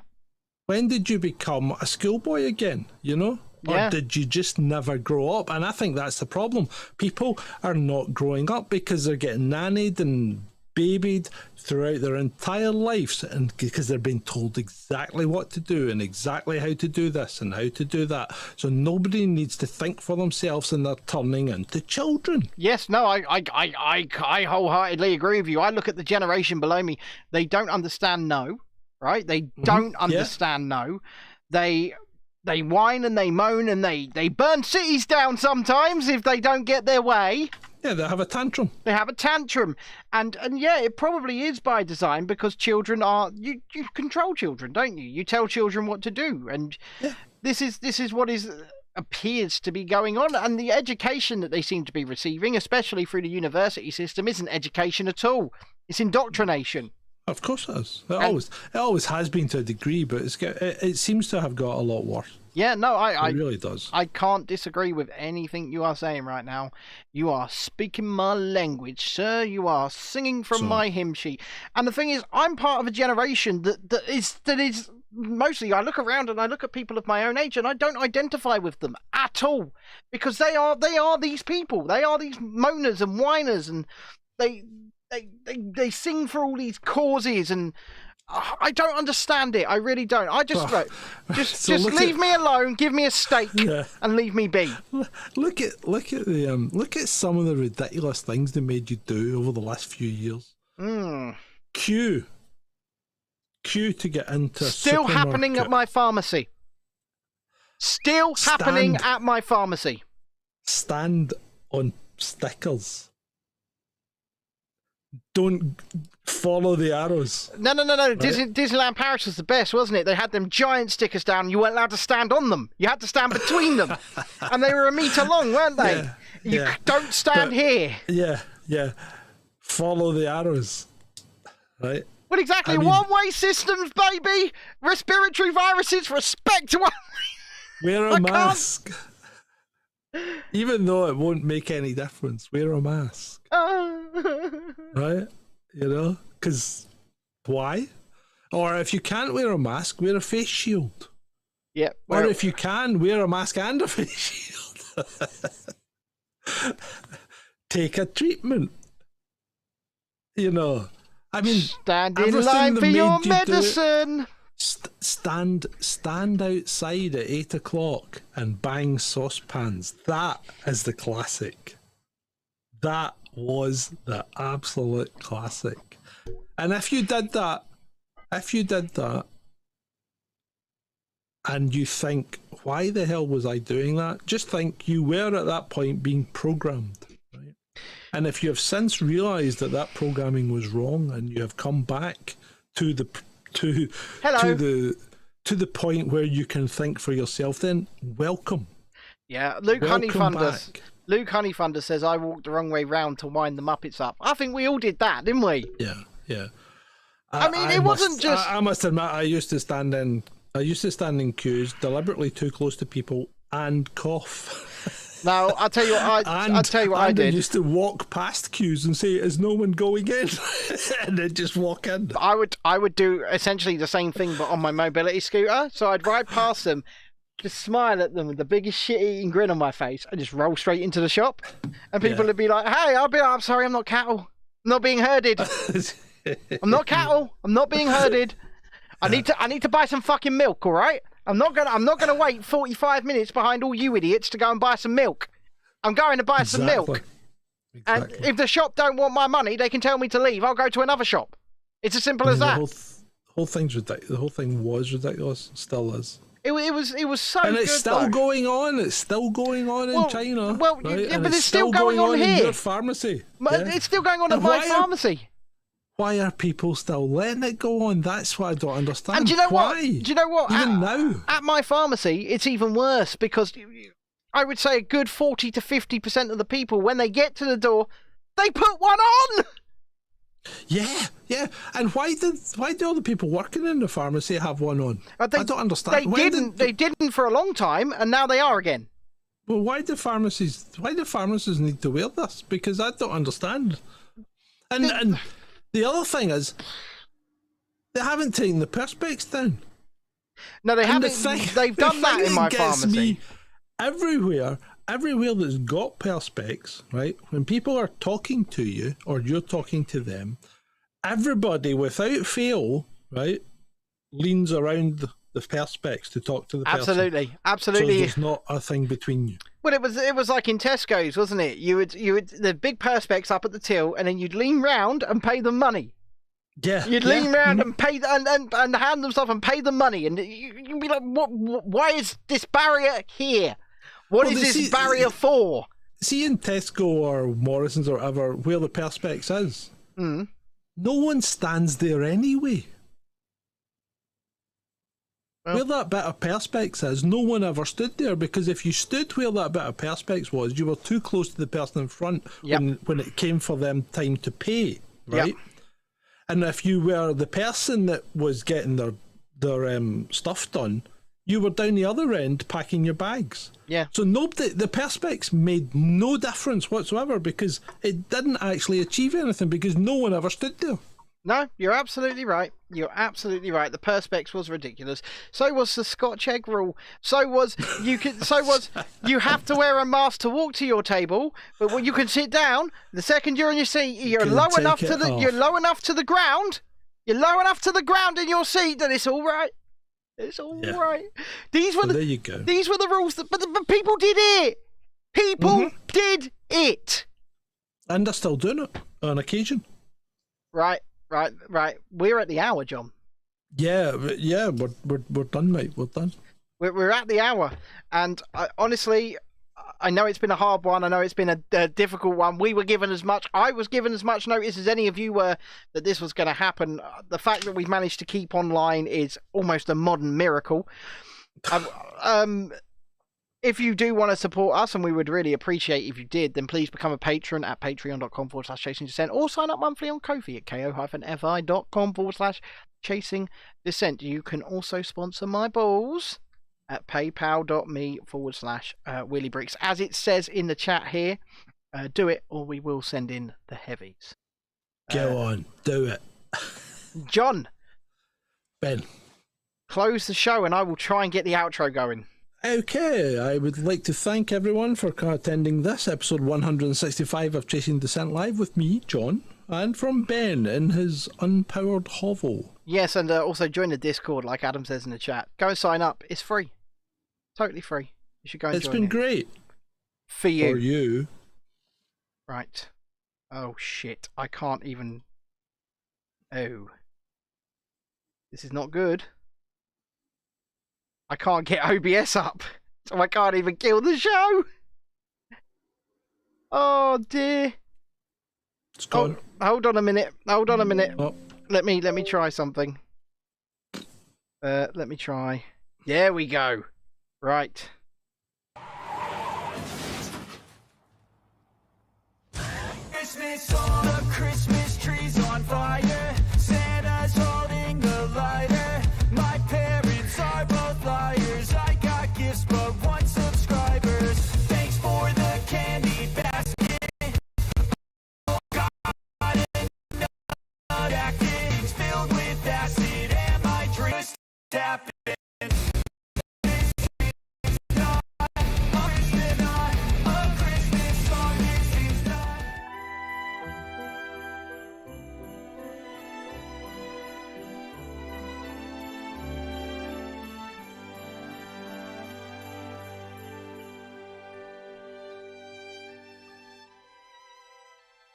Speaker 2: When did you become a schoolboy again, you know? Or did you just never grow up? And I think that's the problem. People are not growing up because they're getting nannied and babied throughout their entire lives, and because they're being told exactly what to do and exactly how to do this and how to do that. So nobody needs to think for themselves, and they're turning into children.
Speaker 1: Yes, no, I wholeheartedly agree with you. I look at the generation below me. They don't understand no, right? They don't understand no. They whine and they moan and they burn cities down sometimes if they don't get their way.
Speaker 2: Yeah, they have a tantrum.
Speaker 1: They have a tantrum. And yeah, it probably is by design, because children are... You control children, don't you? You tell children what to do. And this is what appears to be going on. And the education that they seem to be receiving, especially through the university system, isn't education at all. It's indoctrination.
Speaker 2: Of course it is. It always has been to a degree, but it seems to have got a lot worse.
Speaker 1: Yeah, no,
Speaker 2: it really does.
Speaker 1: I can't disagree with anything you are saying right now. You are speaking my language, sir. You are singing from my hymn sheet. And the thing is, I'm part of a generation that is mostly I look around and I look at people of my own age and I don't identify with them at all, because they are these people. They are these moaners and whiners, and they sing for all these causes, and I don't understand it. I really don't. I just just leave me alone, give me a steak, and leave me be.
Speaker 2: Look at some of the ridiculous things they made you do over the last few years. Queue to get into
Speaker 1: still happening at my pharmacy. Happening at my pharmacy.
Speaker 2: Stand on stickers. Don't follow the arrows.
Speaker 1: No. Right? Disneyland Paris was the best, wasn't it? They had them giant stickers down. You weren't allowed to stand on them. You had to stand between them. And they were a metre long, weren't they? You don't stand here.
Speaker 2: Yeah. Follow the arrows. Right?
Speaker 1: Well, exactly. One-way systems, baby. Respiratory viruses. Respect to one-way.
Speaker 2: Wear a mask. Even though it won't make any difference, wear a mask. Right? You know? Because why? Or if you can't wear a mask, wear a face shield.
Speaker 1: Yeah.
Speaker 2: Or if you can, wear a mask and a face shield. Take a treatment. You know? I mean,
Speaker 1: stand in line for your medicine.
Speaker 2: Stand outside at 8 o'clock and bang saucepans. That is the classic. That was the absolute classic. And if you did that, and you think, why the hell was I doing that? Just think you were at that point being programmed. Right? And if you have since realised that programming was wrong, and you have come back to the point where you can think for yourself, then welcome.
Speaker 1: Yeah, Luke Honeyfunder says, I walked the wrong way round to wind the Muppets up. I think we all did that, didn't we?
Speaker 2: Yeah.
Speaker 1: I mean, it wasn't just...
Speaker 2: I must admit, I used to stand in queues deliberately too close to people and cough.
Speaker 1: No, I'll tell you what I did.
Speaker 2: I used to walk past queues and say, is no one going in? And then just walk in.
Speaker 1: I would do essentially the same thing, but on my mobility scooter. So I'd ride past them, just smile at them with the biggest shit-eating grin on my face, and just roll straight into the shop. And people would be like, hey, I'm sorry, I'm not cattle. I'm not being herded. I'm not cattle. I'm not being herded. I need to buy some fucking milk, all right? I'm not gonna wait 45 minutes behind all you idiots to go and buy some milk. I'm going to buy some milk. And if the shop don't want my money, they can tell me to leave. I'll go to another shop. It's as simple as that.
Speaker 2: The whole thing's ridiculous. The whole thing was ridiculous. Still is.
Speaker 1: It was so
Speaker 2: good. And
Speaker 1: it's
Speaker 2: still going on. It's still going on in China.
Speaker 1: Well,
Speaker 2: right?
Speaker 1: yeah, but it's still going on here.
Speaker 2: In your pharmacy.
Speaker 1: It's still going on at my pharmacy.
Speaker 2: Why are people still letting it go on? That's what I don't understand.
Speaker 1: And do you know
Speaker 2: Why?
Speaker 1: what? Do you know what?
Speaker 2: Even now.
Speaker 1: At my pharmacy, it's even worse, because I would say a good 40 to 50% of the people, when they get to the door, they put one on.
Speaker 2: Yeah. And why do all the people working in the pharmacy have one on? I don't understand.
Speaker 1: They didn't for a long time, and now they are again.
Speaker 2: Well, why do pharmacies need to wear this? Because I don't understand. And the other thing is, they haven't taken the perspex down.
Speaker 1: No, they haven't. They've done that in my pharmacy.
Speaker 2: Everywhere that's got perspex, right? When people are talking to you or you're talking to them, everybody without fail, right, leans around the perspex to talk to the person.
Speaker 1: Absolutely.
Speaker 2: So there's not a thing between you.
Speaker 1: Well, it was like in Tesco's, wasn't it? You would the big perspex up at the till, and then you'd lean round and pay them money.
Speaker 2: Yeah,
Speaker 1: you'd lean round and pay and hand them stuff and pay them money, and you'd be like, "What? Why is this barrier here? What is this barrier for?"
Speaker 2: See, in Tesco or Morrison's or whatever, where the perspex is, no one stands there anyway. Where that bit of perspex is, no one ever stood there, because if you stood where that bit of perspex was, you were too close to the person in front when it came for them time to pay, right? Yep. And if you were the person that was getting their stuff done, you were down the other end packing your bags.
Speaker 1: Yeah.
Speaker 2: So the perspex made no difference whatsoever, because it didn't actually achieve anything, because no one ever stood there.
Speaker 1: No, you're absolutely right. You're absolutely right. The perspex was ridiculous. So was the Scotch egg rule. So was you have to wear a mask to walk to your table, but when you can sit down, the second you're in your seat, you're low enough to the ground. You're low enough to the ground in your seat that it's all right. It's all right.
Speaker 2: There you go.
Speaker 1: These were the rules but people did it. People did it.
Speaker 2: And they're still doing it on occasion.
Speaker 1: Right. We're at the hour, John.
Speaker 2: Yeah. We're done, mate. We're done.
Speaker 1: We're at the hour, and honestly, I know it's been a hard one. I know it's been a difficult one. I was given as much notice as any of you were that this was going to happen. The fact that we've managed to keep online is almost a modern miracle. If you do want to support us, and we would really appreciate if you did, then please become a patron at patreon.com/Chasing Dissent, or sign up monthly on Ko-fi at ko-fi.com/Chasing Dissent. You can also sponsor my balls at paypal.me/Wheelie Bricks. As it says in the chat here, do it or we will send in the heavies.
Speaker 2: Go on, do it.
Speaker 1: John.
Speaker 2: Ben.
Speaker 1: Close the show and I will try and get the outro going.
Speaker 2: Okay, I would like to thank everyone for attending this episode 165 of Chasing Dissent Live with me, John, and from Ben in his unpowered hovel.
Speaker 1: Yes, and also join the Discord, like Adam says in the chat. Go and sign up. It's free. Totally free. You should go and join it.
Speaker 2: It's been great.
Speaker 1: For you.
Speaker 2: For you.
Speaker 1: Right. Oh, shit. I can't even... Oh. This is not good. I can't get OBS up, so I can't even kill the show. Oh dear.
Speaker 2: It's gone.
Speaker 1: Oh, hold on a minute.
Speaker 2: Oh.
Speaker 1: Let me try something. Let me try. There we go. Right.